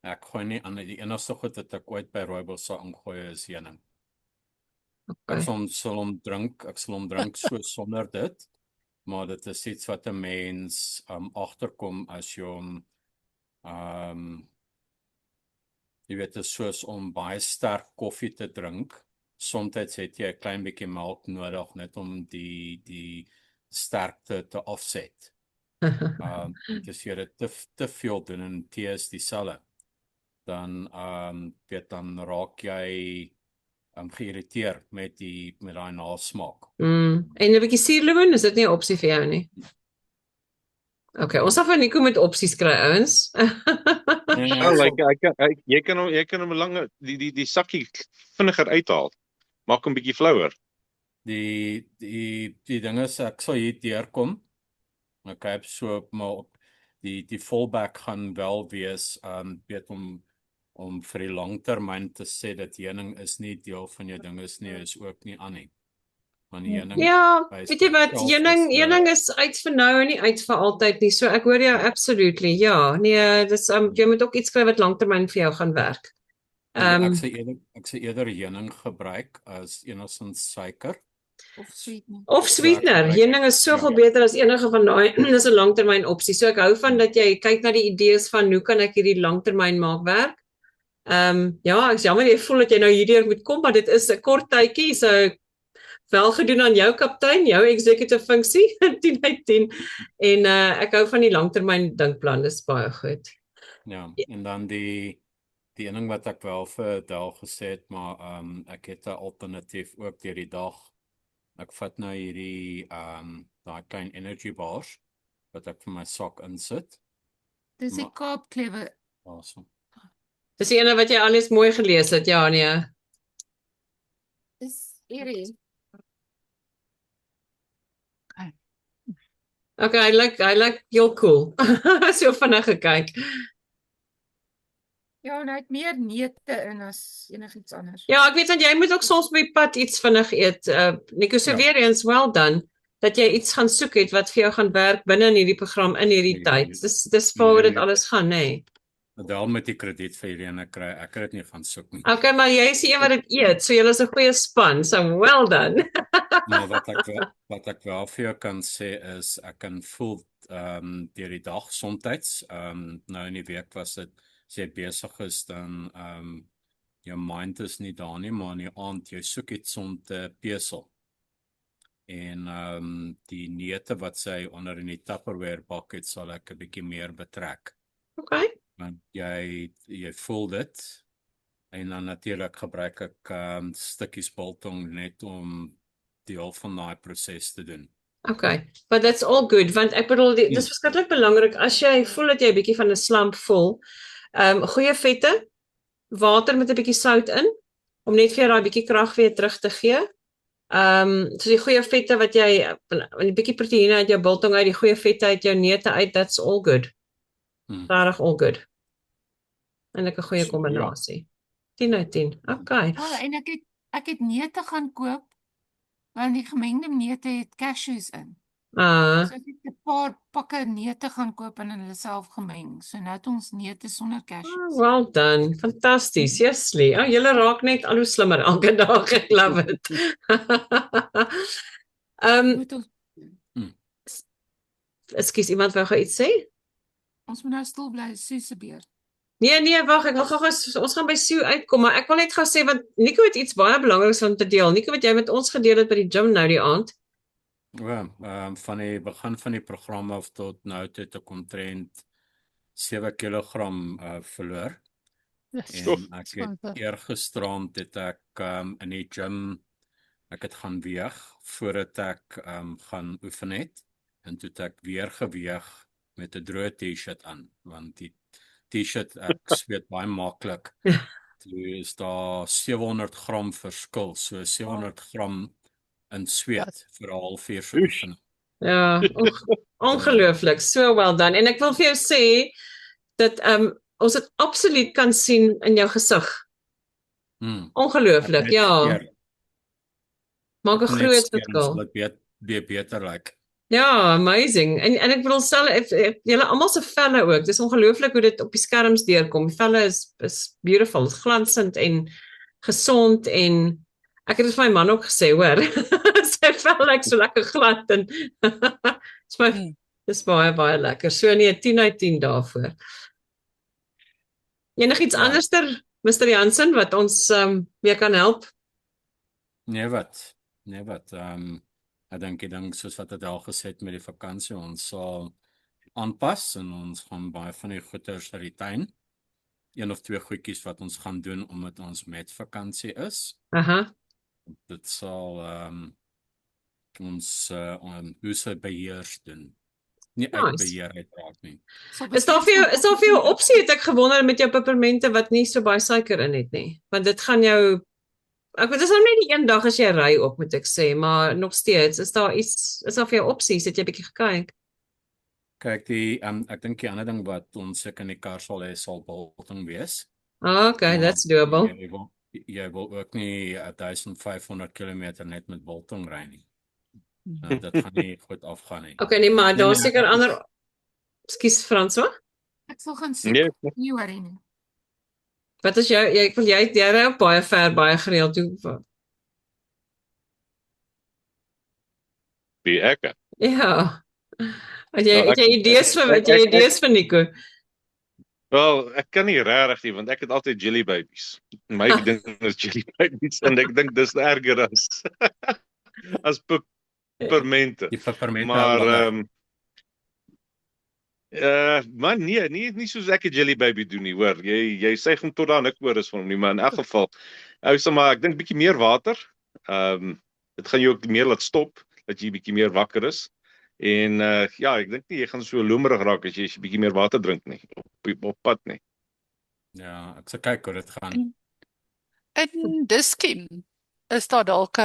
Ek gooi nie aan, die enigste goed wat ek ooit by rooibos sal ingooi is heuning. Okay. Ek sal hom drink so sonder dit, maar dit is iets wat 'n mens agterkom as jy hom jy weet, dit is soos om baie sterk koffie te drink. Somtyds het jy 'n klein bietjie melk nodig net om die sterkte te offset. As jy dit te veel doen en tee is dieselfde, dan dan raak jy geïrriteerd met daai nasmaak. En 'n bietjie suurlemoen, is dit nie 'n opsie vir jou nie? Okay, ons sal vir Nico met opsies kry, ouens. Jy kan hom lange die sakkie vinniger uithaal. Maak hom bietjie flouer. Die ding is, ek sal hier deurkom. Ek heb so, maar die fallback gaan wel wees, weet om vir die langtermyn te sê dat heuning is nie deel van jou ding is nie, is ook nie aan nie. Ja, weet jy wat, heuning is uit vir nou en nie uit vir altyd nie. So ek hoor jou absolutely. Ja, nee, dis jy moet ook iets kry wat langtermyn vir jou gaan werk. Ek sê eerder heuning gebruik as enigstens suiker. Of sweetener. Heuning is soveel beter as enige van daai. Dis 'n langtermyn opsie. So ek hou van dat jy kyk na die idees van hoe kan ek hierdie langtermyn maak werk. Ja, ek is jammer jy voel dat jy nou hierdeur moet kom, maar dit is 'n kort tydjie, so wel gedoen aan jou kaptein, jou executive funksie, 10 uit 10. En ek hou van die langtermyn dinkplan, dis baie goed. Ja, en dan die een ding wat ek wel vir Del gesê het, maar ek het 'n alternatief ook deur die dag. Ek vat nou hierdie daai klein energy bars wat ek vir my sak insit. Dis die Kaap Clever. Awesome. Dis die ene wat jy alles mooi gelees het, ja nee. Dis hierdie. Okay, I like heel cool. So vinnig gekyk. Ja, en hy het meer neute in as enigiets anders. Ja, ek weet dat jy moet ook soms by pad iets vinnig eet. Nico, so weer eens well done dat jy iets gaan soek het wat vir jou gaan werk binne in hierdie program in hierdie tyd. Dis waaroor dit alles gaan, nê. Wel met die krediet vir Irene kry, ek het dit nie gaan soek nie. Okay, maar jy is die een wat dit eet, so julle is 'n goeie span. So well done. Maar wat ek wel vir jou kan sê is ek kan voel deur die dag somtyds, nou in die week was dit as jy besig is dan jou mind is nie daar nie, maar in die aand jy soek iets om te pesel. En die neute wat sy onder in die Tupperware bak het, sal ek 'n bietjie meer betrek. Okay. Want jy voel dit en dan natuurlik gebruik ek stukkies biltong net om deel van daai proses te doen. Okay, but that's all good want ek bedoel dis verskriklik belangrik as jy voel dat jy 'n bietjie van 'n slump voel. Goeie vette, water met 'n bietjie sout in om net vir jou daai bietjie krag weer terug te gee. So die goeie vette wat jy 'n bietjie proteïene uit jou biltong uit, die goeie vette uit jou neute uit, that's all good. Regtig all good. En 'n goeie kombinasie. 10 uit 10. Okay. En ek het neute gaan koop want die gemengde neute het cashews in. So ek het 'n paar pakke neute gaan koop en hulle self gemeng. So nou het ons neute sonder cashews. Well done. Fantasties. Yesly. Julle raak net al hoe slimmer elke dag. I love it. Ekskuus, iemand wou iets sê? Ons moet nou stil bly, Susie beer. Nee, wag, ek wil gou ons gaan by Sue uitkom, maar ek wil net gou sê want Nico het iets baie belangriks om te deel. Nico, wat jy met ons gedeel het by die gym nou die aand. Ja, van die begin van die program af tot nou het ek omtrent 7 kilogram verloor. En ek het eergisterand het ek in die gym ek het gaan weeg voordat ek gaan oefen het en toe het ek weer geweeg met 'n droë T-shirt aan want die T-shirt ek sweet baie maklik. Toe is daar 700 gram verskil, so 700 gram in sweet vir 'n halfuur se oefening. Ja, ongelooflik, so well done. En ek wil vir jou sê dat ons dit absoluut kan sien in jou gesig. Ongelooflik, ja. Maak 'n groot verskil. Dit beter lyk. Ja, amazing. En ek bedoel julle almal se velle ook. Dis ongelooflik hoe dit op die skerms deurkom. Die velle is beautiful, is glansend en gesond en ek het dit vir my man ook gesê, hoor. Sy vel lyk so lekker glad en dis baie lekker. So nee, 10 uit 10 daarvoor. Enigiets anderster, Mr. Jansen, wat ons weer kan help? Nee wat. Ek dink soos wat het al gesê met die vakansie, ons sal aanpas en ons gaan baie van die goeders uit die tuin. 1 of 2 goedjies wat ons gaan doen omdat ons met vakansie is. Dit sal ons huise beheers doen. Nie uitbeheer uiteraard nie. Is daar vir jou opsie, het ek gewonder met jou pepermente wat nie so baie suiker in het nie? Want dit gaan jou ek weet dis nou net die een dag as jy ry op, moet ek sê, maar nog steeds, is daar vir jou opsies, het jy bietjie gekyk? Kyk, ek dink die ander ding wat ons ek in die kar sal hê, sal biltong wees. Okay, that's doable. Jy wil ook nie 1500 km net met biltong ry nie. Dit gaan nie goed afgaan nie. Okay, nee, maar daar seker ander Ekskuus, François? Ek sal gaan soek. Nie worry nie. Wat is jy ry op baie ver, baie gereeld toe? Wie ek? Ja. Het jy idees vir Nico? Wel, ek kan nie regtig nie, want ek het altyd jelly babies. My ding is jelly babies en ek dink dis erger as pepermente. Die pepermente. Maar maar nie soos ek 'n jelly baby doen nie, hoor. Jy sê hom tot daar niks oor is van hom nie, maar in elk geval, maar ek dink bietjie meer water. Dit gaan jou ook meer laat stop, dat jy bietjie meer wakker is. En ek dink nie jy gaan so lomerig raak as jy bietjie meer water drink nie, op pad nie. Ja, ek sal kyk hoe dit gaan. En Dis-Chem, is daar dalk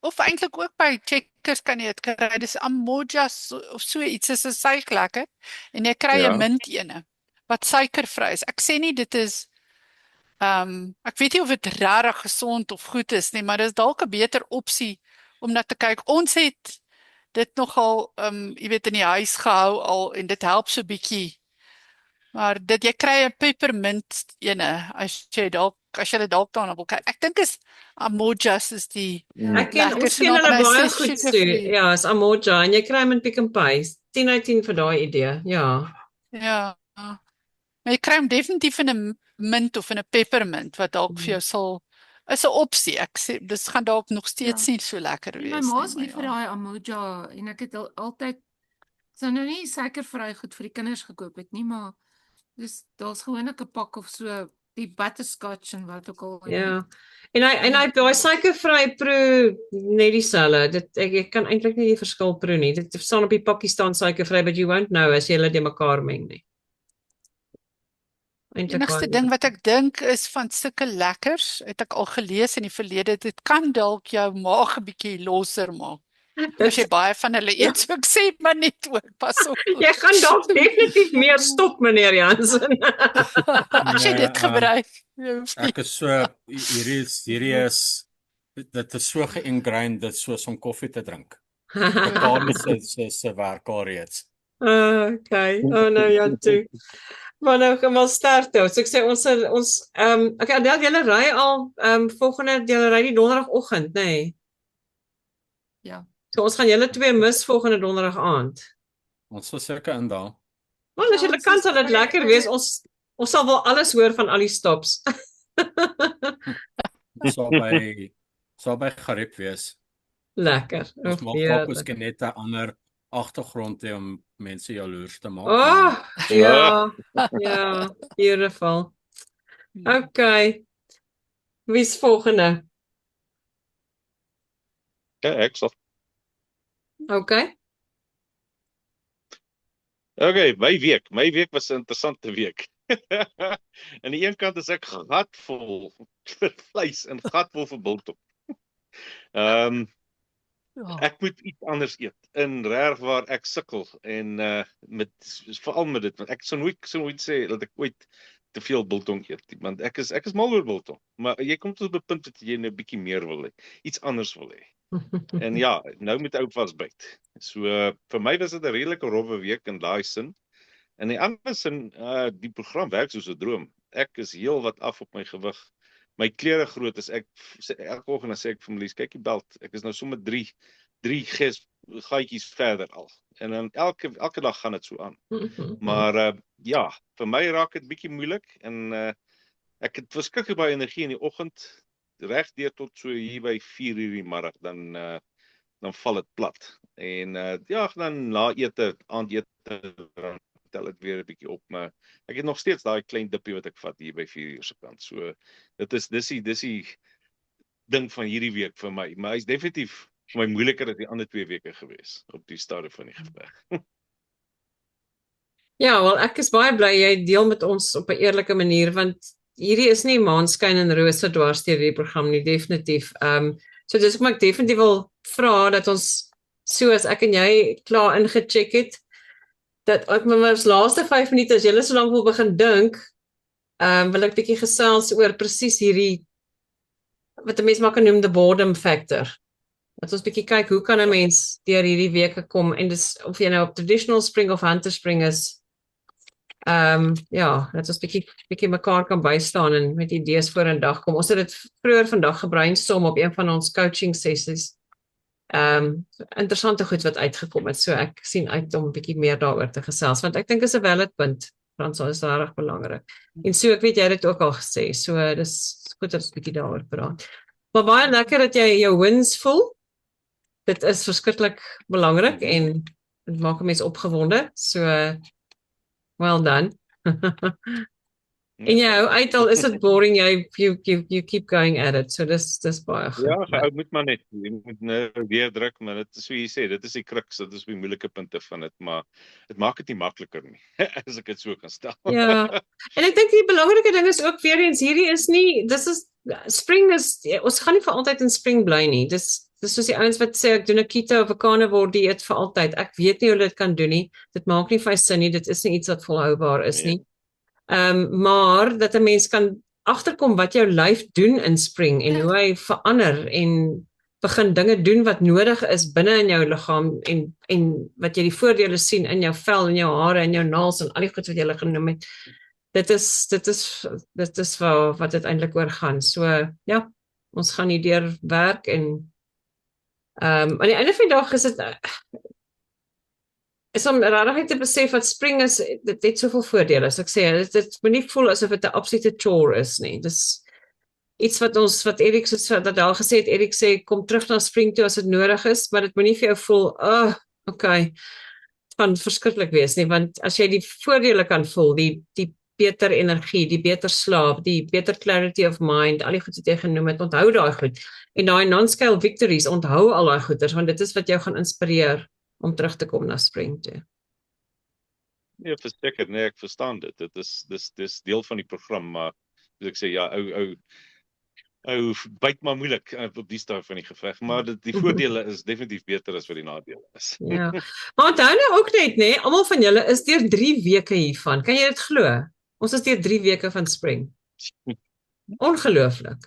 of eintlik ook by Checkers kan jy dit kry, dis Amoja of so iets, is 'n suiklekker, en jy kry 'n mint ene, wat suikervry is. Ek sê nie dit is, ek weet nie of dit regtig gesond of goed is nie, maar dis dalk 'n beter opsie, om na te kyk. Ons het dit nogal, jy weet, in die huis gehou al, en dit help so bietjie, maar jy kry 'n peppermint ene, as jy dalk daarna wil kyk. Ek dink is Amojas is die Ek ken hulle baie goed stuur. Ja, is Amoja en jy kry hom in Pick n Pay. 10 uit 10 vir daai idee. Ja. Ja. Maar jy kry hom definitief in 'n mint of in 'n peppermint wat dalk vir jou sal is 'n opsie. Ek sê dis gaan dalk nog steeds nie so lekker wees nie. My ma is lief vir daai Amoja en ek het altyd nou nie suikervry goed vir die kinders gekoop het nie, maar daar's gewoonlik 'n pak of so die butterscotch en wat ook al. Ja. En hy daai suikervry proe net dieselfde. Jy kan eintlik nie die verskil proe nie. Dit staan op die pakkie staan suikervry, but you won't know as jy hulle die mekaar meng nie. Die enigste ding wat ek dink is van sulke lekkers, het ek al gelees in die verlede, dit kan dalk jou maag 'n bietjie losser maak. As jy baie van hulle eet, so ek sê maar net ook, pas op. Jy gaan dalk definitief meer stop, meneer Jansen. As jy dit gebruik. Ek is so, hierdie is, dit is so ge-ingrained, dit is soos om koffie te drink. Dit se werk al reeds. Okay, nou Jan toe. Maar nou kom ons start nou. So ek sê ons okay, Adel, julle ry al volgende julle ry die donderdagoggend, nê? Nee? Ja. So ons gaan julle 2 mis volgende donderdag aand. Ons sal seker indaal. Maar as julle kan sal dit lekker wees. Ons sal wel alles hoor van al die stops. Sal by Gariep wees. Lekker. Ons maak dalk Heerlik. miskien net 'n ander agtergrond hê om mense jaloers te maak. Oh, ja, beautiful. Okay. Wie's volgende? Ja, ek sal. Okay. Okay, my week was 'n interessante week. Aan die een kant is ek gatvol vir vleis en gatvol vir biltong. Ek moet iets anders eet. In regtig waar ek sukkel en veral met dit want ek sou nooit sê dat ek ooit te veel biltong eet nie, want ek is mal oor biltong, maar jy kom tot 'n punt dat jy 'n bietjie meer wil hê, iets anders wil hê. En ja, nou moet ou vasbyt. So vir my was dit 'n redelike rowwe week in daai sin. En die ander sin, die program werk soos 'n droom. Ek is heel wat af op my gewig. My klere groot is elke oggend sê ek vir Lies, kyk die belt. Ek is nou sommer 3 gaatjies verder al. En dan elke dag gaan dit so aan. Maar ja, vir my raak dit bietjie moeilik en ek het verskriklik baie energie in die oggend reg deur tot so hier by 4:00 die middag dan val dit plat. En ja, dan na ete, aandete dan tel dit weer 'n bietjie op, maar ek het nog steeds daai klein dippie wat ek vat hier by 4:00 se kant. So dis die ding van hierdie week vir my, maar hy's definitief vir my moeiliker as die ander 2 weke gewees op die stadium van die geveg. Ja, wel ek is baie bly jy deel met ons op 'n eerlike manier want hierdie is nie maanskyn en rose dwars deur hierdie program nie, definitief. So dis hoekom ek definitief wil vra dat ons soos ek en jy klaar ingecheck het dat ek met my laaste 5 minute as julle so lank wil begin dink, wil ek bietjie gesels oor presies hierdie wat 'n mens maar kan noem the boredom factor. Dat ons bietjie kyk hoe kan 'n mens deur hierdie weke kom en dis of jy nou op traditional spring of hunter spring is. Ja, dat ons bietjie mekaar kan bystaan en met idees voor in dag kom. Ons het dit vroeër vandag gebrainstorm op een van ons coaching sessies. Interessante goed wat uitgekom het. So ek sien uit om 'n bietjie meer daaroor te gesels want ek dink is 'n valid punt. Frans, is regtig belangrik. En so ek weet jy het dit ook al gesê. So dis goed dat ons 'n bietjie daaroor praat. Maar baie lekker dat jy jou wins voel. Dit is verskriklik belangrik en dit maak 'n mens opgewonde. So well done. En jou uit al is dit boring, you keep going at it. So dis baie goed. Ja, ou moet maar net, jy moet nou weer druk, maar dit is so jy sê, dit is die crux, dit is die moeilike punte van dit, maar dit maak dit nie makliker nie, as ek dit so kan stel. Ja. En ek dink die belangrike ding is ook weer eens hierdie is nie, spring is ons gaan nie vir altyd in spring bly nie. Dis soos die ouens wat sê ek doen 'n keto of 'n carnivore dieet vir altyd. Ek weet nie hoe dit kan doen nie. Dit maak nie vir sin nie. Dit is nie iets wat volhoubaar is nie. Maar dat 'n mens kan agterkom wat jou lyf doen in spring en hoe hy verander en begin dinge doen wat nodig is binne in jou liggaam en wat jy die voordele sien in jou vel en jou hare en jou naels en al die goed wat jy genoem het. Dit is wat dit eintlik oor gaan. So ja, ons gaan hier deur werk en aan die einde van die dag is dit is om regtig te besef dat spring is dit het soveel voordele. As ek sê dit moet nie voel asof dit 'n absolute chore is nie. Dis iets wat Erik soos dat daar gesê het, Erik sê kom terug na spring toe as dit nodig is, maar dit moenie vir jou voel, okay, dit kan verskriklik wees nie, want as jy die voordele kan voel, die beter energie, die beter slaap, die beter clarity of mind, al die goed wat jy genoem het, onthou daai goed. En daai non-scale victories, onthou al daai goeders, want dit is wat jou gaan inspireer om terug te kom na spring toe. Ja, verseker, nee, ek verstaan dit. Dit is deel van die program, maar soos ek sê, ja, ou byt maar moeilik op die stadium van die geveg, maar die voordele is definitief beter as wat die nadele is. Ja. Maar onthou nou ook net, nê, almal van julle is deur 3 weke hiervan. Kan jy dit glo? Ons is deur 3 weke van spring. Ongelooflik.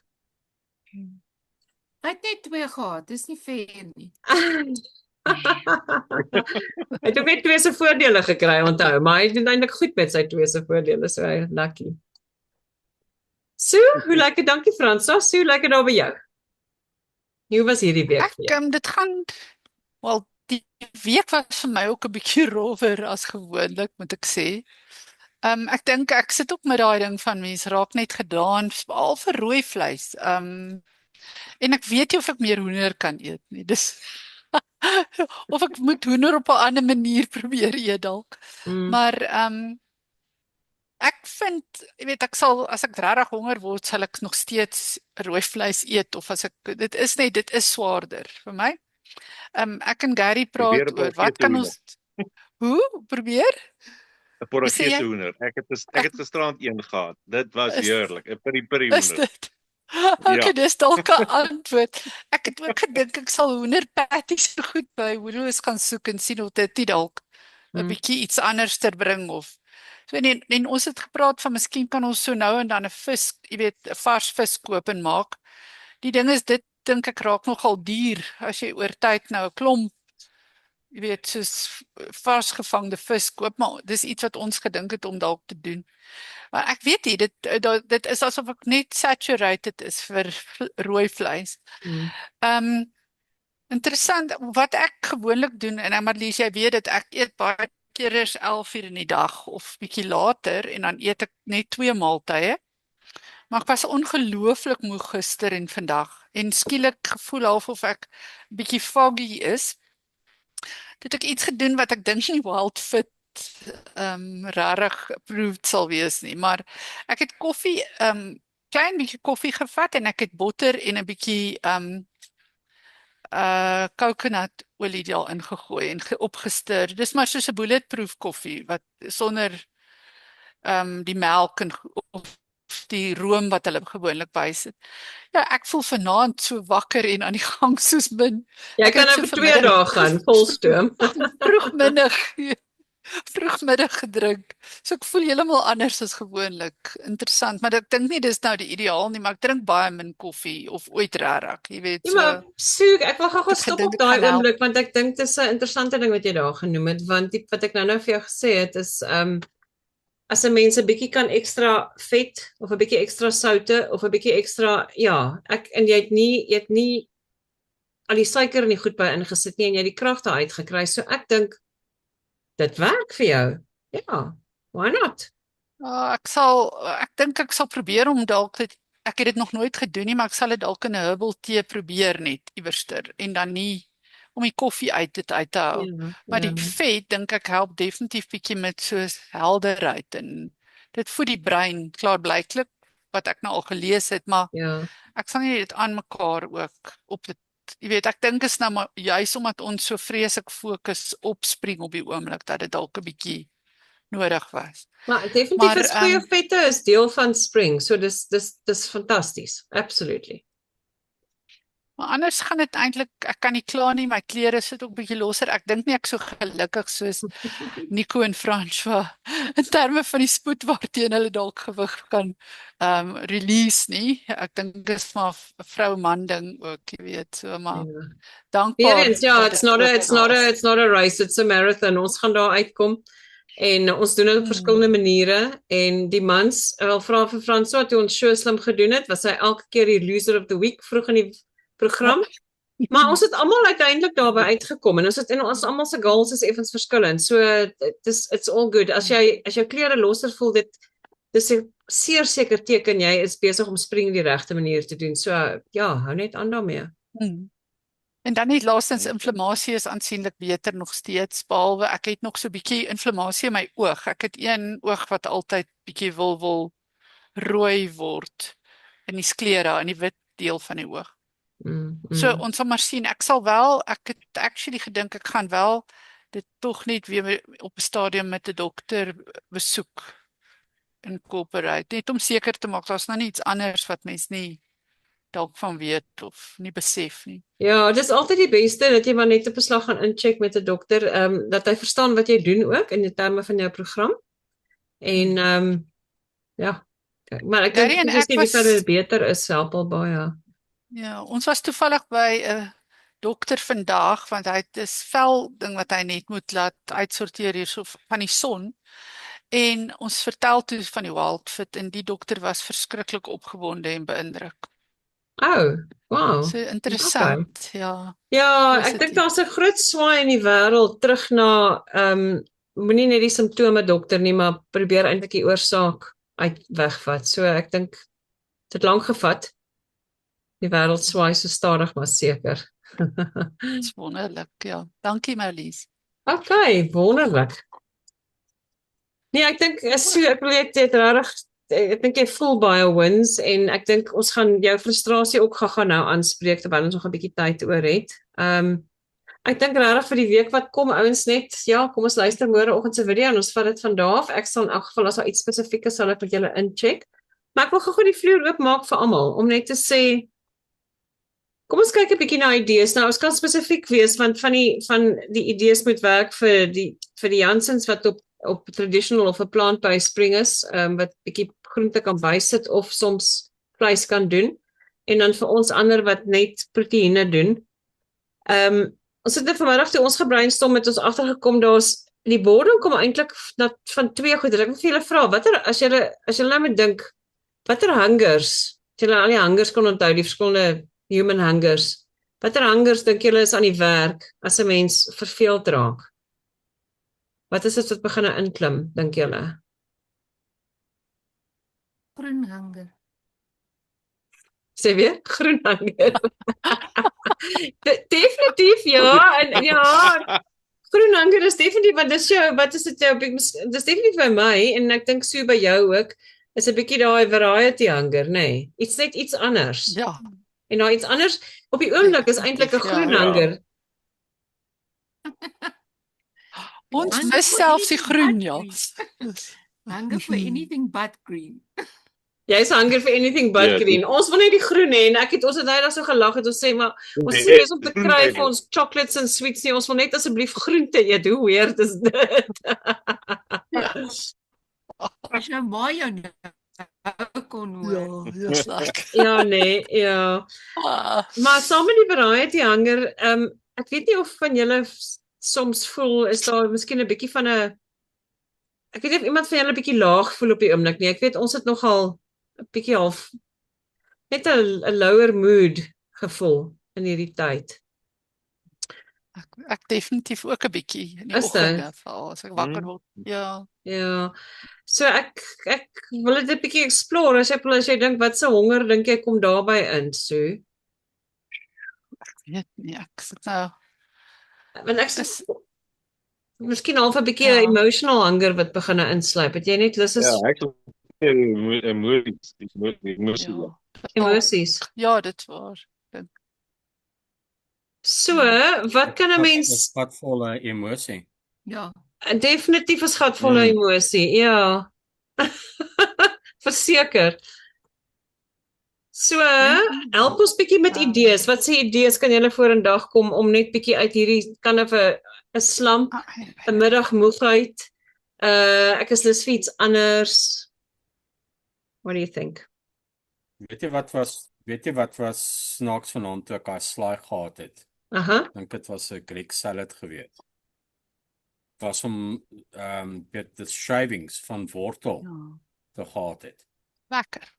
Hy het net 2 gehad, dis nie fair nie. Hy het ook net 2 se voordele gekry, onthou, maar hy doen eintlik goed met sy 2 se voordele, so hy lucky. So, hoe lekker, dankie Fransa, so lekker daar by jou. Hoe was hierdie week vir jou? Dit gaan, die week was vir my ook 'n bietjie rower as gewoonlik, moet ek sê. Ek dink ek sit ook met daai ding van mense raak net gedaan, al vir rooi vleis. En ek weet nie of ek meer hoender kan eet nie. Dis of ek moet hoender op 'n ander manier probeer eet dalk. Maar ek vind, jy weet, ek sal as ek regtig honger word, sal ek nog steeds rooi vleis eet of as ek dit is swaarder vir my. Ek en Gary praat oor wat kan ons Hoe probeer? 'n Portugese hoender. Ek het gisterand een gehad. Dit was heerlik. 'n peri Is hoender. dit? Okay, dis dalk 'n antwoord. Ek het ook gedink ek sal hoenderpatties so goed by Woolworths gaan soek en sien of dit nie dalk 'n bietjie iets anders ter bring of so en ons het gepraat van miskien kan ons so nou en dan 'n vis, jy weet, 'n vars vis koop en maak. Die ding is dit dink ek raak nogal duur as jy oor tyd nou 'n klomp, jy weet, soos varsgevangde vis koop, maar dis iets wat ons gedink het om dalk te doen. Maar ek weet nie, dit is asof ek net saturated is vir rooi vleis. Interessant, wat ek gewoonlik doen, en Marlies, jy weet dat ek eet baie keer is 11 uur in die dag of bietjie later en dan eet ek net 2 maaltye. Maar ek was ongelooflik moeg gister en vandag en skielik gevoel half of ek bietjie foggy is. Het ek iets gedoen wat ek dink nie Wild Fit rarig approved sal wees nie, maar ek het koffie, klein bietjie koffie gevat en ek het botter en 'n bietjie coconut olie daarin gegooi en opgestir. Dis maar soos 'n bulletproof koffie wat sonder die melk en of die room wat hulle gewoonlik bysit. Ja, ek voel vanaand so wakker en aan die gang soos min. Jy kan nou vir 2 dae gaan volstoom. Vroegmiddag gedrink. So ek voel heeltemal anders as gewoonlik. Interessant, maar ek dink nie dis nou die ideaal nie, maar ek drink baie min koffie of ooit rarig, jy weet. Ja, maar soek, ek wil gou stop op daai oomblik want ek dink dis 'n interessante ding wat jy daar genoem het, want wat ek nou vir jou gesê het is as 'n mens 'n bietjie kan ekstra vet of 'n bietjie ekstra soutte of 'n bietjie ekstra en jy het nie al die suiker in die goed by ingesit nie en jy het die krag daar uitgekry. So ek dink dit werk vir jou. Ja, why not? Ek dink ek sal probeer om dalk ek het dit nog nooit gedoen nie, maar ek sal dit dalk in 'n herbal tee probeer net iewerster en dan nie om die koffie uit te hou. Maar die vet dink ek help definitief bietjie met soos helderheid en dit voed die brein klaarblyklik wat ek nou al gelees het, maar ek sal nie dit aan mekaar ook op dit. Jy weet, ek dink is nou maar juis omdat ons so vreeslik fokus opspring op die oomblik dat dit dalk 'n bietjie nodig was. Maar definitief is goeie vette is deel van spring, so dis fantasties, absolutely. Maar anders gaan dit eintlik, ek kan nie kla nie, my klere sit ook bietjie losser. Ek dink nie ek so gelukkig soos Nico en François in terme van die spoed waarteen hulle dalk gewig kan release nie. Ek dink dit is maar 'n vrou-man ding ook, jy weet, so maar dankbaar. It's not a race, it's a marathon. Ons gaan daar uitkom. En ons doen dit op verskillende maniere en die mans, wel vra vir François toe ons so slim gedoen het, was hy elke keer die loser of the week vroeg in die program. Maar ons het almal uiteindelik daarby uitgekom en ons almal se goals is effens verskillend. So it's all good. As jou klere losser voel, dis 'n seer seker teken jy is besig om spring die regte manier te doen. So hou net aan daarmee. En dan net laastens, inflammasie is aansienlik beter nog steeds, behalwe ek het nog so 'n bietjie inflammasie in my oog. Ek het een oog wat altyd bietjie wil rooi word in die sklera, in die wit deel van die oog. So ons sal maar sien, ek het actually gedink ek gaan wel dit tog net weer op 'n stadium met 'n dokter besoek incorporate, net om seker te maak daar's nou nie iets anders wat mens nie dalk van weet of nie besef nie. Ja, dit is altyd die beste dat jy maar net 'n beslag gaan incheck met 'n dokter, dat hy verstaan wat jy doen ook in die terme van jou program. En maar ek dink dis nie beter is help al baie. Ja, ons was toevallig by 'n dokter vandag want hy het 'n vel ding wat hy net moet laat uitsorteer hierso van die son. En ons vertel toe van die Wild Fit en die dokter was verskriklik opgewonde en beïndruk. Oh, wow. So interessant, ja. Ja, ek dink daar's 'n groot swaai in die wêreld terug na moenie net die simptome dokter nie, maar probeer eintlik die oorsaak wegvat. So ek dink dit het lank gevat. Die wêreld swaai so stadig maar seker. Dis wonderlik, ja. Dankie Marlies. Okay, wonderlik. Nee, ek dink ek wil jy het regtig ek dink jy voel baie wins en ek dink ons gaan jou frustrasie ook gaan nou aanspreek terwyl ons nog 'n bietjie tyd oor het. Ek dink regtig vir die week wat kom ouens net, ja, kom ons luister môreoggend se video en ons vat dit van daar af. Ek sal in elk geval as daar iets spesifiek is, sal ek met julle incheck. Maar ek wil gou die vloer oopmaak vir almal om net te sê kom ons kyk 'n bietjie na idees. Nou ons kan spesifiek wees want van die idees moet werk vir die Jansens wat op traditional of 'n plant-based spring is, wat bietjie groente kan bysit of soms vleis kan doen en dan vir ons ander wat net proteïene doen. Ons het net vanmiddag toe ons gebrainstorm met ons agtergekom daar's die boarding kom eintlik van twee goed. Ek wil vir julle vra, watter as julle nou moet dink, watter hungers, as julle al die hungers kon onthou, die verskillende human hungers. Watter hungers dink julle is aan die werk as 'n mens verveeld raak? Wat is dit wat begin inklim, dink julle? Groen hunger. Sê weer, groen hunger. Definitief ja, en ja, groen hunger is definitief want dis jou, wat is dit jou, dis definitief by my en ek dink so by jou ook, is 'n bietjie daai variety hunger, nê? Net iets anders. Ja. En nou iets anders op die oomblik is eintlik 'n groen hunger. Ons mis selfs die groen, ja. Hunger for anything but green. Jy's hunger for anything but Ja, green. Ons wil net die groen hê en ons het nou so gelag het ons sê maar ons is nie eens om te kry vir ons chocolates en sweets nie. Ons wil net asseblief groente eet. Hoe weird is dit? As jy Mayo nou kon hoor. Ja, slag. Ja nee, ja. Maar saam met die variety hunger, ek weet nie of van julle soms voel is daar miskien 'n bietjie van 'n ek weet nie of iemand van julle 'n bietjie laag voel op die oomblik nie. Ek weet ons het nogal 'n bietjie half net 'n lower mood gevoel in hierdie tyd. Ek definitief ook 'n bietjie in die Is dit? oggende val as ek wakker word. Ja. Ja. So ek wil dit 'n bietjie explore as jy dink wat se honger dink jy kom daarby in, so. Weet nie, ek sit nou Want ek sê miskien half 'n bietjie Ja. emotional hunger wat begin insluip. Het jy net lus is Ja, ek emosie. ja. emosies. Ja, dit was. So, wat kan 'n mens skatvolle emosie. Ja. definitief 'n skatvolle emosie, ja. Verseker. So, help ons bietjie met idees. Wat se idees kan julle vorendag kom om net bietjie uit hierdie kan of 'n slamp, 'n middagmoegheid. Ek is lus vir iets anders. What do you think? Weet jy wat was snaaks vanaand toe ek daai slaai gehad het? Aha. Dink dit was 'n Greek salad gewees. Was om weet die shavings van wortel te gehad het. Lekker.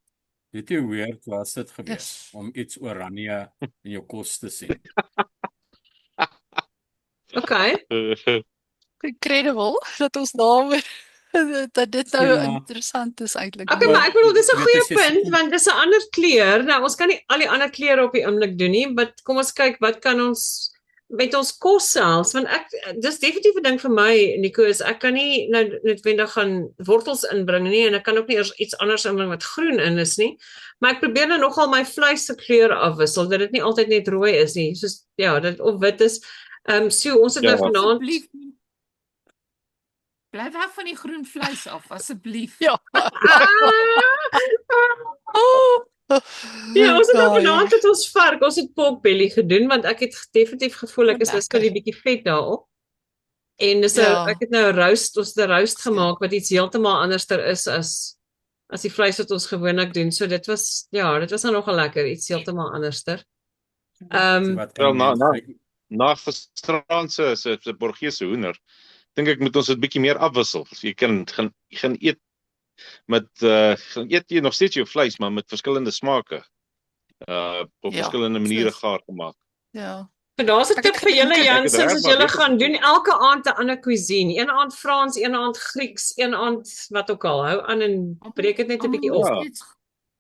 Weet jy hoe weird was dit gewees Yes. om iets oranje in jou kos te sien? Okay. Incredible dat ons daaroor dat dit nou Ja. interessant is eintlik. Okay, maar ek bedoel dis 'n Weet goeie as jy punt sien- want dis 'n ander kleur. Nou ons kan nie al die ander kleure op die oomblik doen nie, maar kom ons kyk wat kan ons met ons kos selfs want dis definitief 'n ding vir my Nico is ek kan nie nou noodwendig gaan wortels inbring nie en ek kan ook nie eers iets anders inbring wat groen in is nie. Maar ek probeer nou nogal my vleis se kleur afwissel dat dit nie altyd net rooi is nie. Soos ja, dit of wit is. So ons het nou vanaand Asseblief nie. Bly weg van die groen vleis af, asseblief. Ja. Ja, ons het nou vanaand het ons vark, ons het pork belly gedoen want ek het definitief gevoel ek is lus vir 'n bietjie vet daarop. En dis ek het nou 'n roast, ons het 'n roast gemaak wat iets heeltemal anderster is as die vleis wat ons gewoonlik doen. So dit was nou nogal lekker, iets heeltemal anderster. Wat Wel, kan mens- na gisterand se Borgese hoender, dink ek moet ons dit bietjie meer afwissel. Jy gaan eet met gaan eet jy nog steeds jou vleis maar met verskillende smake. Op Ja, verskillende maniere presies. gaar gemaak. Ja. So daar's 'n Ek tip het vir julle gedink, Jansens as regtig julle maar gaan doen elke aand 'n ander cuisine. Een aand Frans, een aand Grieks, een aand wat ook al. Hou aan en breek dit net 'n bietjie op.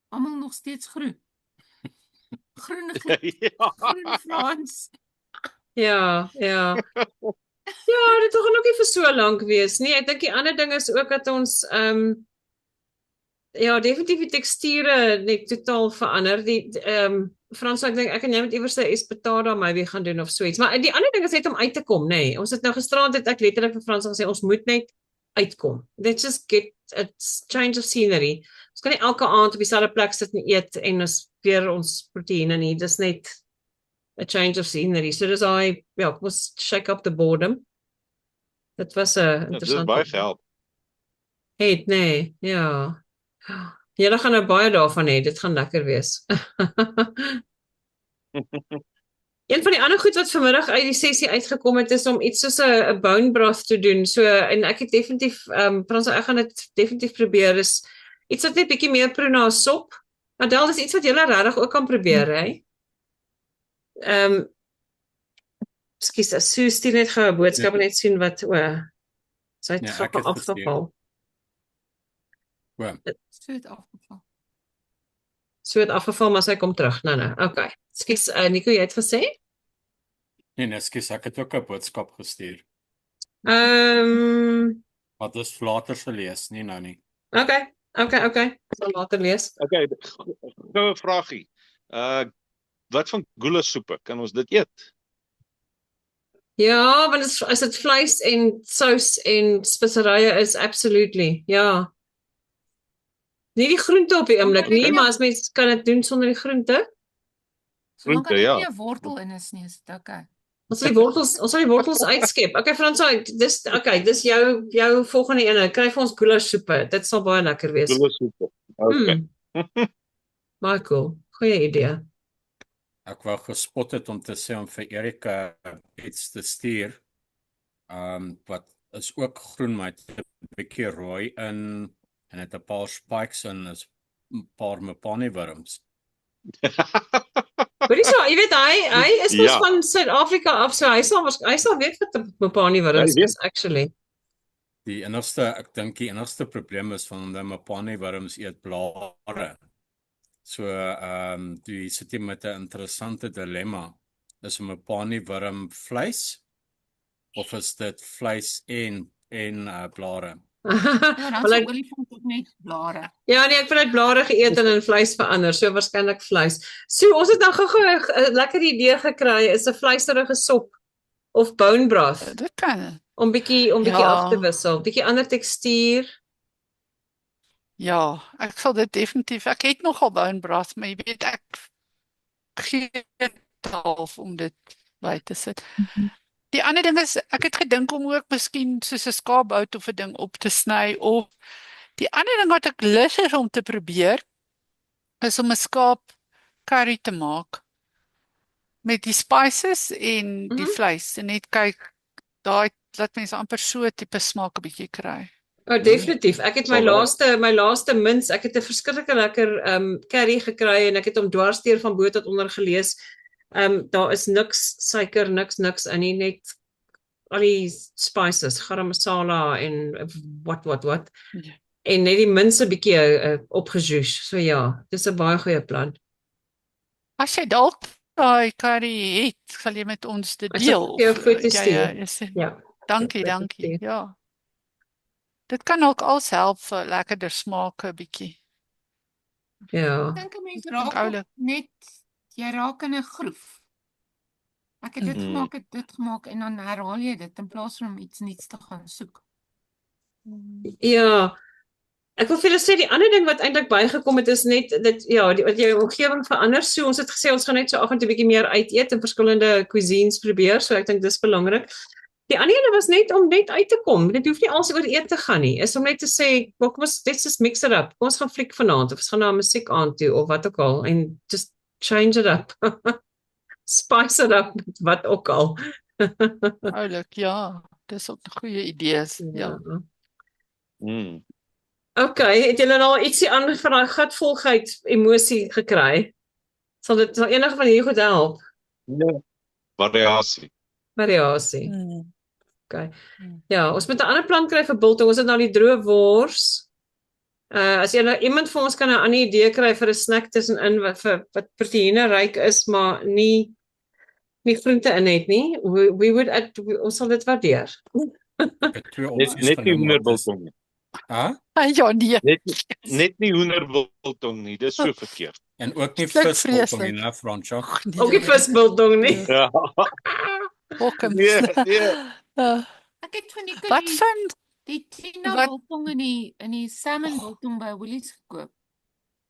Almal nog steeds groen. Groen Ja. groen Frans. Ja, ja. Ja, dit gaan ook nie vir so lank wees nie. Ek dink die ander ding is ook dat ons ja, definitief die teksture net totaal verander. Die Frans, ek dink ek en jy moet iewers 'n espetada maybe gaan doen of so iets. Maar die ander ding is net om uit te kom, nê. Nee. Ons het nou gisteraand het ek letterlik vir Frans gesê ons moet net uitkom. Let's just get a change of scenery. Ons kan nie elke aand op dieselfde plek sit en eet en ons weer ons proteïene nie. Dis net a change of scenery. So dis I kom ons shake up the boredom. Dit was 'n Dit is interessante baie gehelp. Het nee, ja. Julle gaan nou baie daarvan hê. Dit gaan lekker wees. Een van die ander goed wat vanmiddag uit die sessie uitgekom het is om iets soos 'n bone broth te doen. So en ek het definitief Frans, ek gaan dit definitief probeer. Is iets wat net bietjie meer proe na 'n sop. Adel, dis iets wat jy regtig ook kan probeer, hè? Skus, Sue stuur net gou 'n boodskap en net sien wat sy het grappe afgeval. So het afgeval. So het afgeval, maar sy kom terug. Nee. Okay. Skus, Nico, jy het gesê? Nee, skus, ek het ook 'n boodskap gestuur. Wat is later se lees, nie nou nie. Okay. Sal later lees. Okay, nou 'n vragie. Wat van goulasoepe? Kan ons dit eet? Ja, want as dit vleis en sous en speserye is, absolutely. Ja. Nie die groente op die oomblik nie, maar as mens kan dit doen sonder die groente. Solank daar nie 'n wortel in is nie, is dit okay. Ons sal die wortels uitskep. Okay, Frans, dis jou volgende ene. Kry vir ons goulasoepe. Dit sal baie lekker wees. Goulasoepe. Okay. Baie cool. Goeie idee. Ek wou gespot het om te sê om vir Erika iets te stuur. Wat is ook groen, maar het 'n bietjie rooi in en het 'n paar spikes in, is 'n paar mopani wurms. Hoorie so, jy weet hy is mos van Suid-Afrika af, so hy sal weet wat 'n mopani wurms is actually. Ek dink die enigste probleem is van die mopani wurms eet blare. So jy sit hier met 'n interessante dilemma. Is 'n mopani wurm vleis of is dit vleis en blare? Ja, dan sal olifant ook net blare. Ja, nee, ek het blare geëet en in vleis verander, so waarskynlik vleis. So ons het nou gou 'n lekker idee gekry, is 'n vleiserige sop of bone broth. Dit kan. Om bietjie af te wissel, bietjie ander tekstuur. Ja, ek sal dit definitief. Ek het nogal bone broth, maar jy weet ek gee half om dit by te sit. Die ander ding is, ek het gedink om ook miskien soos 'n skaapbout of 'n ding op te sny, of die ander ding wat ek lus is om te probeer, is om 'n skaap curry te maak met die spices en die vleis, en net kyk, daai laat mense amper so tipe smaak 'n bietjie kry. Oh, definitief. Ek het my laaste mints, ek het 'n verskriklike lekker curry gekry en ek het hom dwarsteer van bo tot onder gelees. Daar is niks suiker, niks in nie, net al die spices, garam masala en wat. Ja. En net die mints 'n bietjie opgejuice. So ja, dis 'n baie goeie plan. As jy dalk daai curry het, sal jy met ons dit deel. Ja. Dankie. Ja. Dit kan ook als help vir lekkerder smaak 'n bietjie. Ja. Ek dink 'n mens raak net jy raak in 'n groef. Ek het dit gemaak en dan herhaal jy dit in plaas van om iets nuuts te gaan soek. Ja. Ek wil vir julle sê die ander ding wat eintlik bygekom het is net dit wat jou omgewing verander. So ons het gesê ons gaan net so af en toe 'n bietjie meer uit eet en verskillende cuisines probeer. So ek dink dis belangrik. Die ander ene was net om net uit te kom. Dit hoef nie alles oor eet te gaan nie. Is om net te sê, kom ons let's just mix it up. Kom ons gaan fliek vanaand of ons gaan na 'n musiek aand toe of wat ook al en just change it up. Spice it up met wat ook al. Oulik, ja. Dis ook 'n goeie idee. Ja. Okay, het julle al ietsie aan van daai gatvolgheid emosie gekry? Sal enige van hierdie goed help? variasie. Variasie. Mm. Okay. Mm. Ja, ons moet 'n ander plan kry vir biltong. Ons het nou die droë wors. As jy nou iemand vir ons kan 'n ander idee kry vir 'n snack tussenin wat proteïene ryk is, maar nie groente in het nie. Ons sal dit waardeer. Ek het twee Net opsies nie genoem. wat is- hoenderbiltong nie. Ha? Ja, nee. Net nie hoenderbiltong nie. Dis so verkeerd. En ook nie Klink visbiltong nie, vreeslik. né, Fransjo? Ag, nee, Ook nie visbiltong nie. Ja. Hokkums. Nee, nee. Ek het van die Wat van die Tina wat- biltong in die salmon biltong by Woolies gekoop.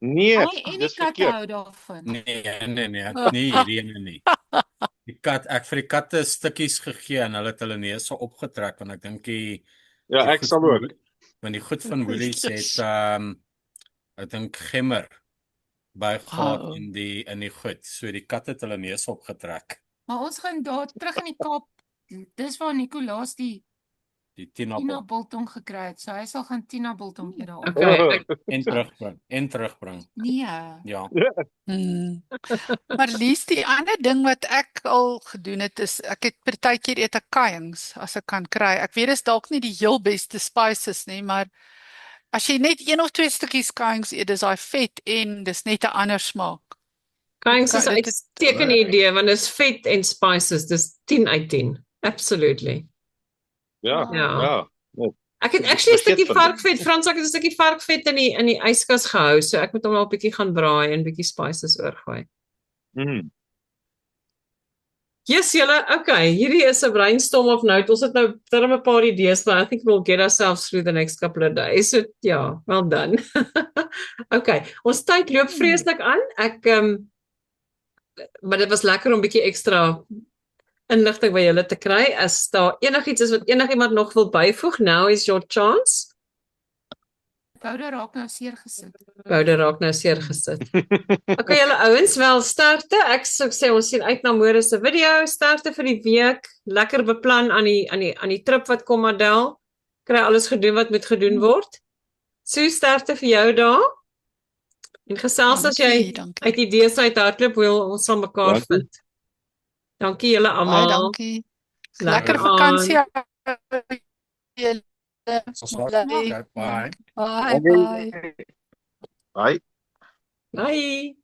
Nee, En die dis katte verkeerd. hou daarvan. Nee, nie hierdie ene nie. Ek vir die katte stukkies gegee en hulle het hulle neuse opgetrek want ek dink die Ja, ek goed sal van ook. Wool- Want die goed van Woolies het ek dink gemmer bygehad Oh. in die goed. So die kat het hulle neus opgetrek. Maar ons gaan daar terug in die Kaap. Dis waar Nicolaas die Die Tina Tina biltong gekry het. So hy sal gaan Tina biltong eet daar. Okay, en terugbring. Nee. Ja. Maar Lies, die ander ding wat ek al gedoen het is ek het partykeer eet ek kaaings as ek kan kry. Ek weet dis dalk nie die heel beste spices nie, maar as jy net 1 of 2 stukkies kaaings eet, dis daai vet en dis net 'n ander smaak. Kaaings is 'n Dit is- uitstekende idee want dis vet en spices. Dis 10 uit 10. Absolutely. Ja, Ja. ja. Ek het actually 'n stukkie Vergeet van varkvet, Frans, ek het 'n stukkie varkvet in die yskas gehou, so ek moet hom al 'n bietjie gaan braai en bietjie spices oorgooi. Mm. Yes, julle, okay, hierdie is 'n brainstorm of note. Ons het nou darem 'n paar idees, but I think we'll get ourselves through the next couple of days. So ja, well done. Okay, ons tyd loop vreeslik aan. Maar dit was lekker om bietjie ekstra inligting by julle te kry. As daar enigiets is wat enigiemand nog wil byvoeg, now is your chance. Powder raak nou seer gesit. Powder raak nou seer gesit. Okay, julle ouens, wel sterkte. Ek sou sê ons sien uit na môre se video. Sterkte vir die week. Lekker beplan aan die trip wat kom, Adel. Kry alles gedoen wat moet gedoen word. So sterkte vir jou daar. En gesels as jy Dankie. uit idees uit hardloop, ons sal mekaar Dankie. vind. Dankie julle Baie almal. dankie. Lekker Lekker vakansie. Julle. Bye. Bye bye. Bye. Bye.